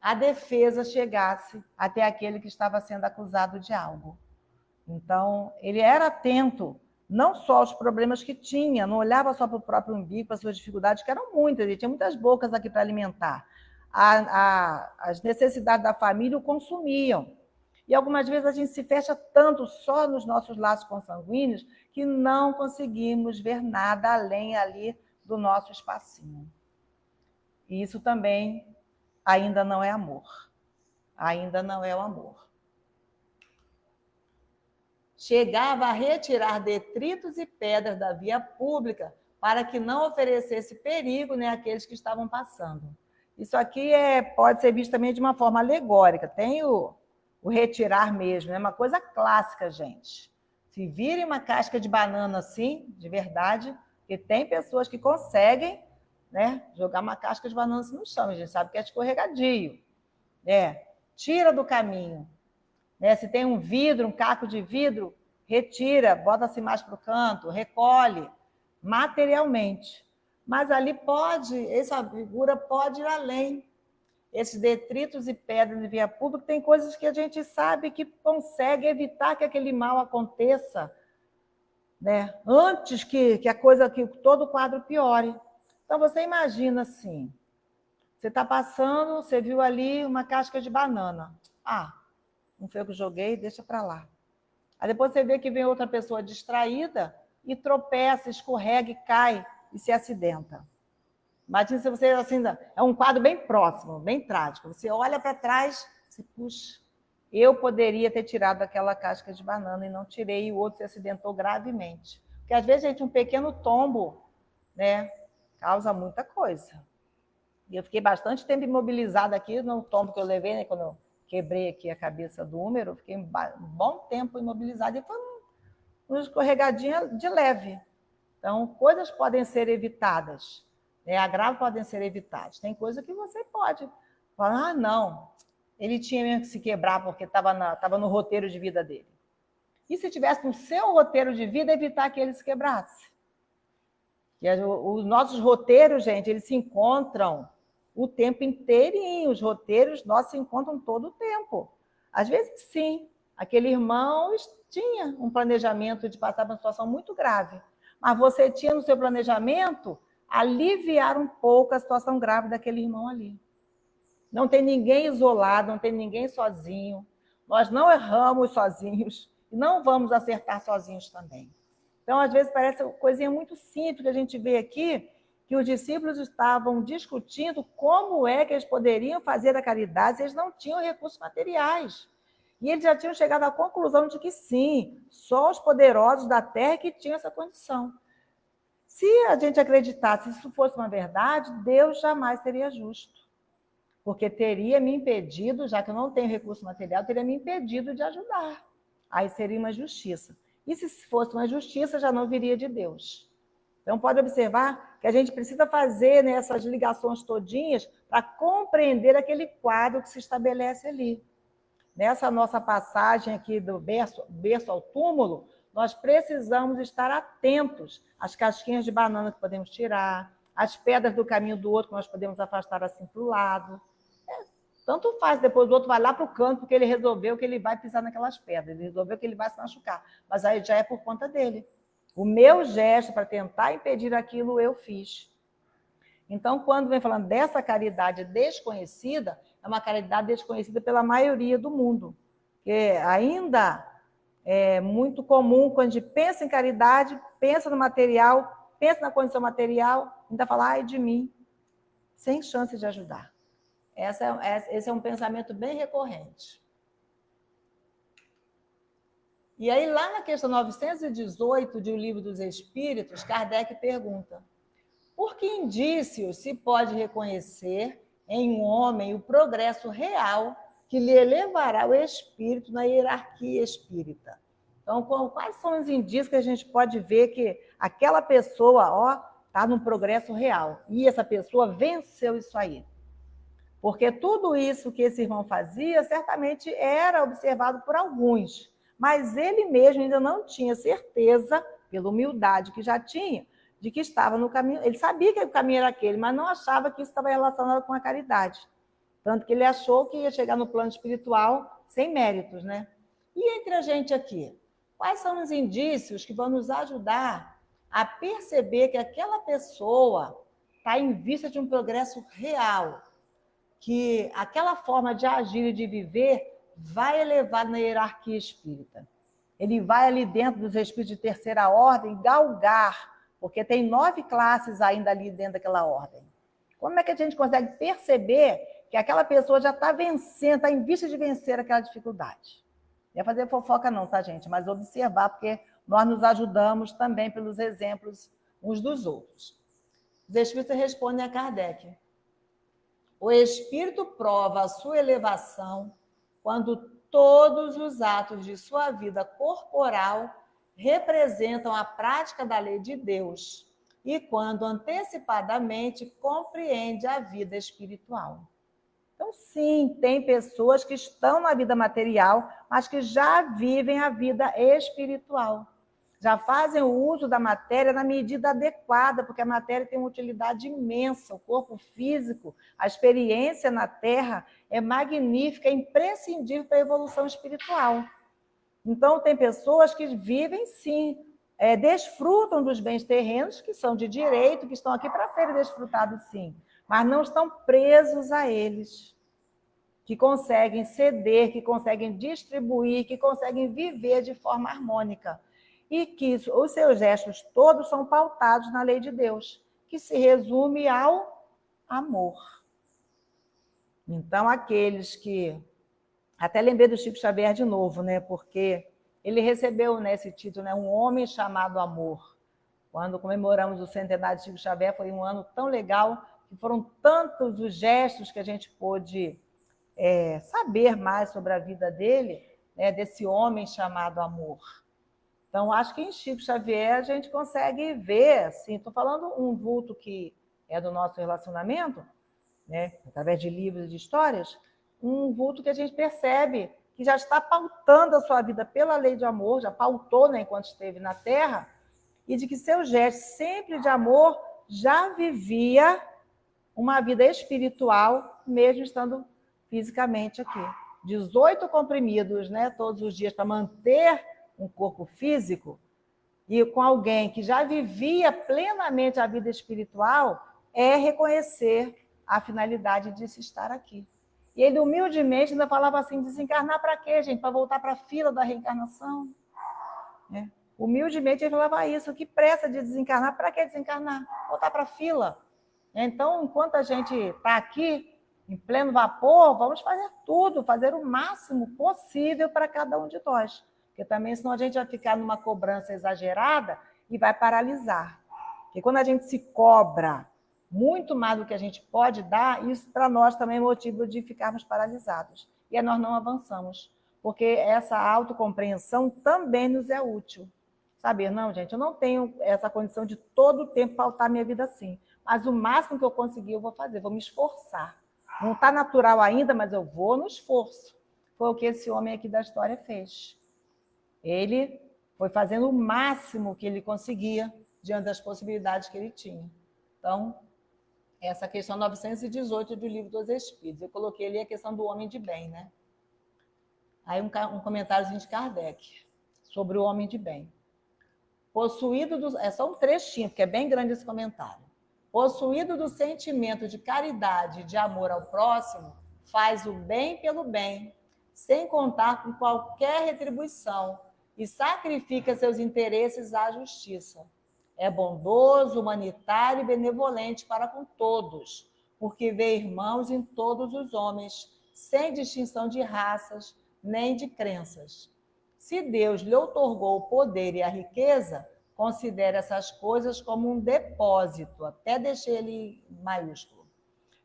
a defesa chegasse até aquele que estava sendo acusado de algo. Então, ele era atento não só aos problemas que tinha, não olhava só para o próprio umbigo, para as suas dificuldades, que eram muitas, ele tinha muitas bocas aqui para alimentar. As necessidades da família o consumiam. E algumas vezes a gente se fecha tanto só nos nossos laços consanguíneos que não conseguimos ver nada além ali do nosso espacinho. E isso também ainda não é amor. Ainda não é o amor. Chegava a retirar detritos e pedras da via pública para que não oferecesse perigo, né, àqueles que estavam passando. Isso aqui pode ser visto também de uma forma alegórica. Tem o retirar mesmo, é uma coisa clássica, gente. Se virem uma casca de banana assim, de verdade, porque tem pessoas que conseguem, né, jogar uma casca de banana assim no chão, a gente sabe que é escorregadio. Tira do caminho. Se tem um vidro, um caco de vidro, retira, bota-se mais para o canto, recolhe, materialmente. Mas ali essa figura pode ir além. Esses detritos e pedras de via pública, tem coisas que a gente sabe que consegue evitar que aquele mal aconteça, né? Antes que todo o quadro piore. Então, você imagina assim, você está passando, você viu ali uma casca de banana. Não foi eu que joguei, deixa para lá. Aí depois você vê que vem outra pessoa distraída e tropeça, escorrega e cai e se acidenta. Imagina se você, assim, é um quadro bem próximo, bem trágico. Você olha para trás, você puxa, eu poderia ter tirado aquela casca de banana e não tirei, e o outro se acidentou gravemente. Porque às vezes, gente, um pequeno tombo, né, causa muita coisa. E eu fiquei bastante tempo imobilizada aqui no tombo que eu levei, né, quando eu quebrei aqui a cabeça do húmero, eu fiquei um bom tempo imobilizada e foi uma escorregadinha de leve. Então, coisas podem ser evitadas. Agravos podem ser evitados. Tem coisa que você pode falar, não, ele tinha mesmo que se quebrar porque estava no roteiro de vida dele. E se tivesse no seu roteiro de vida, evitar que ele se quebrasse. E os nossos roteiros, gente, eles se encontram o tempo inteirinho. Os roteiros nossos se encontram todo o tempo. Às vezes, sim, aquele irmão tinha um planejamento de passar por uma situação muito grave. Mas você tinha no seu planejamento aliviar um pouco a situação grave daquele irmão ali. Não tem ninguém isolado, não tem ninguém sozinho. Nós não erramos sozinhos e não vamos acertar sozinhos também. Então, às vezes, parece uma coisinha muito simples que a gente vê aqui, que os discípulos estavam discutindo como é que eles poderiam fazer a caridade se eles não tinham recursos materiais. E eles já tinham chegado à conclusão de que sim, só os poderosos da terra que tinham essa condição. Se a gente acreditasse que isso fosse uma verdade, Deus jamais seria justo. Porque teria me impedido, já que eu não tenho recurso material, teria me impedido de ajudar. Aí seria uma justiça. E se fosse uma justiça, já não viria de Deus. Então, pode observar que a gente precisa fazer essas ligações todinhas para compreender aquele quadro que se estabelece ali. Nessa nossa passagem aqui do berço ao túmulo, nós precisamos estar atentos às casquinhas de banana que podemos tirar, às pedras do caminho do outro que nós podemos afastar assim para o lado. Tanto faz, depois o outro vai lá para o canto, porque ele resolveu que ele vai pisar naquelas pedras, ele resolveu que ele vai se machucar, mas aí já é por conta dele. O meu gesto para tentar impedir aquilo, eu fiz. Então, quando vem falando dessa caridade desconhecida, é uma caridade desconhecida pela maioria do mundo. Que ainda é muito comum, quando a gente pensa em caridade, pensa no material, pensa na condição material, ainda fala, ai de mim, sem chance de ajudar. Esse é um pensamento bem recorrente. E aí, lá na questão 918 de O Livro dos Espíritos, Kardec pergunta: por que indícios se pode reconhecer em um homem o progresso real que lhe elevará o espírito na hierarquia espírita? Então, quais são os indícios que a gente pode ver que aquela pessoa está num progresso real e essa pessoa venceu isso aí? Porque tudo isso que esse irmão fazia certamente era observado por alguns, mas ele mesmo ainda não tinha certeza, pela humildade que já tinha, de que estava no caminho. Ele sabia que o caminho era aquele, mas não achava que isso estava relacionado com a caridade. Tanto que ele achou que ia chegar no plano espiritual sem méritos, né? E entre a gente aqui, quais são os indícios que vão nos ajudar a perceber que aquela pessoa está em vista de um progresso real, que aquela forma de agir e de viver vai elevar na hierarquia espírita? Ele vai ali dentro dos espíritos de terceira ordem galgar, porque tem 9 classes ainda ali dentro daquela ordem. Como é que a gente consegue perceber que aquela pessoa já está vencendo, está em vista de vencer aquela dificuldade? Não é fazer fofoca não, tá, gente? Mas observar, porque nós nos ajudamos também pelos exemplos uns dos outros. Os espíritos respondem a Kardec: o espírito prova a sua elevação quando todos os atos de sua vida corporal representam a prática da lei de Deus e quando antecipadamente compreende a vida espiritual. Então, sim, tem pessoas que estão na vida material, mas que já vivem a vida espiritual. Já fazem o uso da matéria na medida adequada, porque a matéria tem uma utilidade imensa. O corpo físico, a experiência na Terra é magnífica, é imprescindível para a evolução espiritual. Então, tem pessoas que vivem, sim, desfrutam dos bens terrenos, que são de direito, que estão aqui para serem desfrutados, sim, mas não estão presos a eles, que conseguem ceder, que conseguem distribuir, que conseguem viver de forma harmônica. E que os seus gestos todos são pautados na lei de Deus, que se resume ao amor. Então, aqueles que... Até lembrei do Chico Xavier de novo, né? Porque ele recebeu, né, esse título, né, Um Homem Chamado Amor. Quando comemoramos o centenário de Chico Xavier, foi um ano tão legal, que foram tantos os gestos que a gente pôde saber mais sobre a vida dele, né, desse homem chamado amor. Então, acho que em Chico Xavier a gente consegue ver, assim, estou falando um vulto que é do nosso relacionamento, né, através de livros e de histórias, um vulto que a gente percebe que já está pautando a sua vida pela lei de amor, já pautou, né, enquanto esteve na Terra, e de que seu gesto sempre de amor já vivia uma vida espiritual, mesmo estando fisicamente aqui. 18 comprimidos, né, todos os dias para manter um corpo físico, e com alguém que já vivia plenamente a vida espiritual, é reconhecer a finalidade de se estar aqui. E ele humildemente ainda falava assim, desencarnar para quê, gente? Para voltar para a fila da reencarnação? É. Humildemente ele falava isso, que pressa de desencarnar, para que desencarnar? Voltar para a fila. Então, enquanto a gente está aqui, em pleno vapor, vamos fazer tudo, fazer o máximo possível para cada um de nós. Porque também, senão a gente vai ficar numa cobrança exagerada e vai paralisar. Porque quando a gente se cobra muito mais do que a gente pode dar, isso para nós também é motivo de ficarmos paralisados. E aí nós não avançamos. Porque essa autocompreensão também nos é útil. Saber, não, gente, eu não tenho essa condição de todo o tempo pautar minha vida assim. Mas o máximo que eu conseguir, eu vou fazer, vou me esforçar. Não está natural ainda, mas eu vou no esforço. Foi o que esse homem aqui da história fez. Ele foi fazendo o máximo que ele conseguia diante das possibilidades que ele tinha. Então, essa questão 918 do Livro dos Espíritos. Eu coloquei ali a questão do homem de bem, né? Aí um comentáriozinho de Kardec sobre o homem de bem. Possuído do... É só um trechinho, porque é bem grande esse comentário. Possuído do sentimento de caridade e de amor ao próximo, faz o bem pelo bem, sem contar com qualquer retribuição, e sacrifica seus interesses à justiça. É bondoso, humanitário e benevolente para com todos, porque vê irmãos em todos os homens, sem distinção de raças nem de crenças. Se Deus lhe outorgou o poder e a riqueza, considere essas coisas como um depósito, até deixei ele maiúsculo,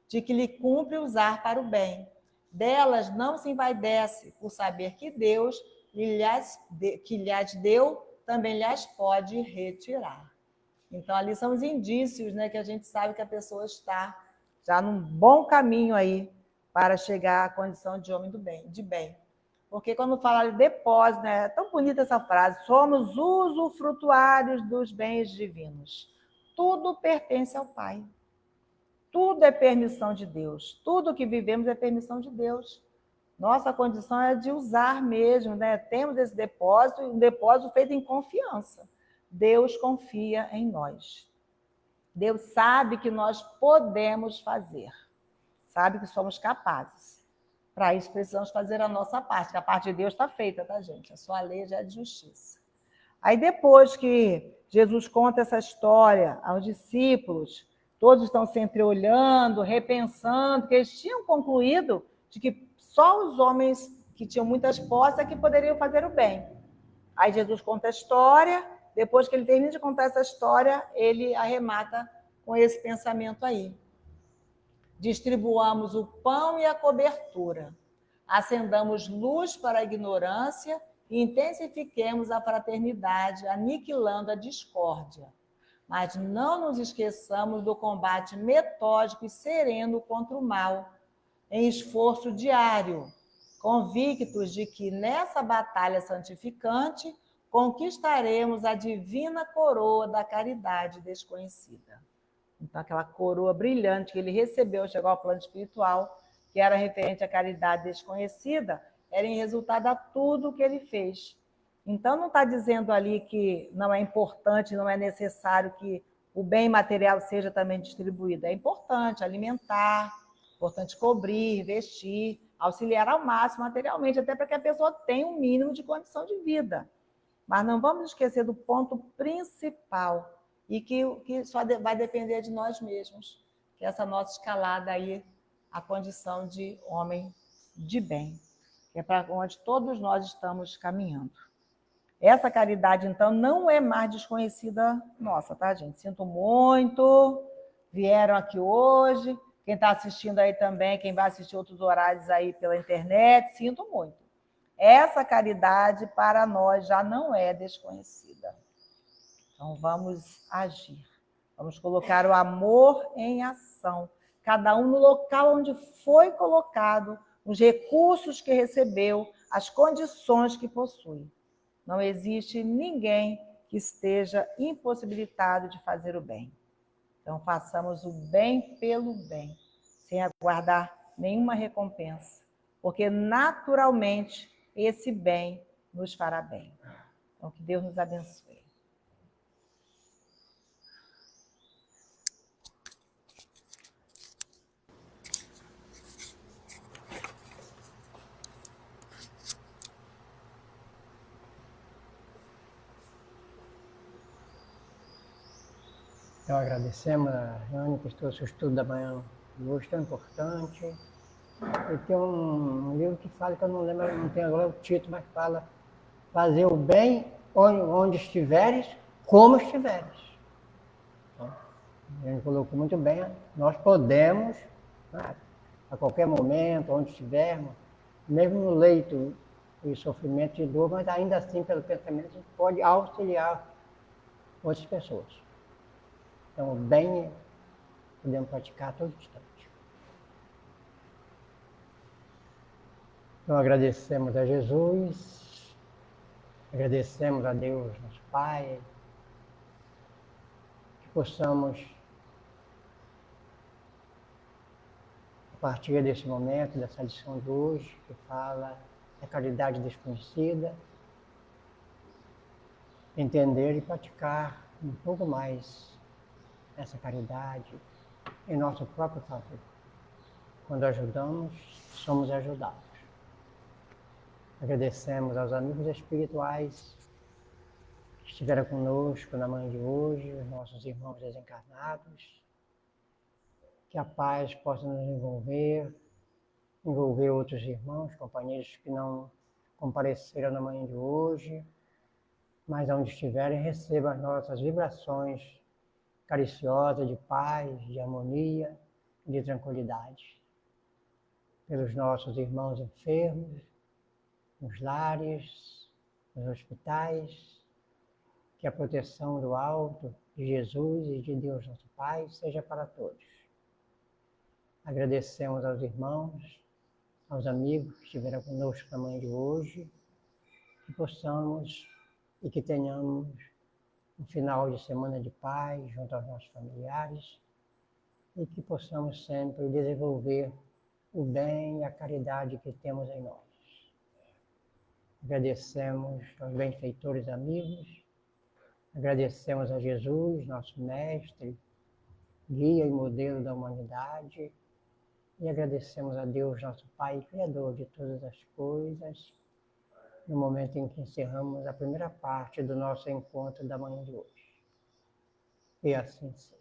de que lhe cumpre usar para o bem. Delas não se envaidece, por saber que Deus, que lhes deu, também lhes pode retirar. Então, ali são os indícios, né, que a gente sabe que a pessoa está já num bom caminho aí para chegar à condição de homem do bem, de bem. Porque quando fala de depósito, né, é tão bonita essa frase, somos usufrutuários dos bens divinos. Tudo pertence ao Pai. Tudo é permissão de Deus. Tudo que vivemos é permissão de Deus. Nossa condição é de usar mesmo, né? Temos esse depósito, um depósito feito em confiança. Deus confia em nós. Deus sabe que nós podemos fazer. Sabe que somos capazes. Para isso, precisamos fazer a nossa parte, que a parte de Deus está feita, tá, gente? A sua lei já é de justiça. Aí, depois que Jesus conta essa história aos discípulos, todos estão se entreolhando, repensando, que eles tinham concluído de que só os homens que tinham muitas posses é que poderiam fazer o bem. Aí, Jesus conta a história, depois que ele termina de contar essa história, ele arremata com esse pensamento aí. Distribuamos o pão e a cobertura, acendamos luz para a ignorância e intensifiquemos a fraternidade, aniquilando a discórdia. Mas não nos esqueçamos do combate metódico e sereno contra o mal, em esforço diário, convictos de que nessa batalha santificante conquistaremos a divina coroa da caridade desconhecida. Então, aquela coroa brilhante que ele recebeu, chegou ao plano espiritual, que era referente à caridade desconhecida, era em resultado a tudo que ele fez. Então, não está dizendo ali que não é importante, não é necessário que o bem material seja também distribuído. É importante alimentar, importante cobrir, vestir, auxiliar ao máximo materialmente, até para que a pessoa tenha um mínimo de condição de vida. Mas não vamos esquecer do ponto principal, e que só vai depender de nós mesmos, que é essa nossa escalada aí, a condição de homem de bem, que é para onde todos nós estamos caminhando. Essa caridade, então, não é mais desconhecida nossa, tá, gente? Sinto muito, vieram aqui hoje, quem está assistindo aí também, quem vai assistir outros horários aí pela internet, sinto muito. Essa caridade para nós já não é desconhecida. Então, vamos agir. Vamos colocar o amor em ação. Cada um no local onde foi colocado, os recursos que recebeu, as condições que possui. Não existe ninguém que esteja impossibilitado de fazer o bem. Então, façamos o bem pelo bem, sem aguardar nenhuma recompensa, porque naturalmente esse bem nos fará bem. Então, que Deus nos abençoe. Então agradecemos a Rani que trouxe o estudo da manhã de hoje tão importante. E tem um livro que fala, que eu não lembro, não tenho agora o título, mas fala fazer o bem onde estiveres, como estiveres. Então, a gente colocou muito bem, nós podemos, né, a qualquer momento, onde estivermos, mesmo no leito de sofrimento e dor, mas ainda assim, pelo pensamento, a gente pode auxiliar outras pessoas. Então, o bem podemos praticar a todo instante. Então, agradecemos a Jesus, agradecemos a Deus, nosso Pai, que possamos, a partir desse momento, dessa lição de hoje, que fala da caridade desconhecida, entender e praticar um pouco mais essa caridade em nosso próprio favor. Quando ajudamos, somos ajudados. Agradecemos aos amigos espirituais que estiveram conosco na manhã de hoje, os nossos irmãos desencarnados. Que a paz possa nos envolver outros irmãos, companheiros que não compareceram na manhã de hoje, mas onde estiverem, recebam as nossas vibrações cariciosas de paz, de harmonia, de tranquilidade. Pelos nossos irmãos enfermos, nos lares, nos hospitais, que a proteção do alto, de Jesus e de Deus nosso Pai, seja para todos. Agradecemos aos irmãos, aos amigos que estiveram conosco na manhã de hoje, que possamos e que tenhamos um final de semana de paz junto aos nossos familiares e que possamos sempre desenvolver o bem e a caridade que temos em nós. Agradecemos aos benfeitores amigos, agradecemos a Jesus, nosso mestre, guia e modelo da humanidade, e agradecemos a Deus, nosso Pai, Criador de todas as coisas, no momento em que encerramos a primeira parte do nosso encontro da manhã de hoje. E assim seja.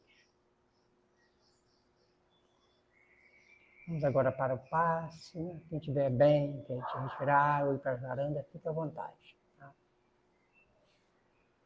Vamos agora para o passe, né? Quem estiver bem, quem respirar ou ir para a varanda, fique à vontade.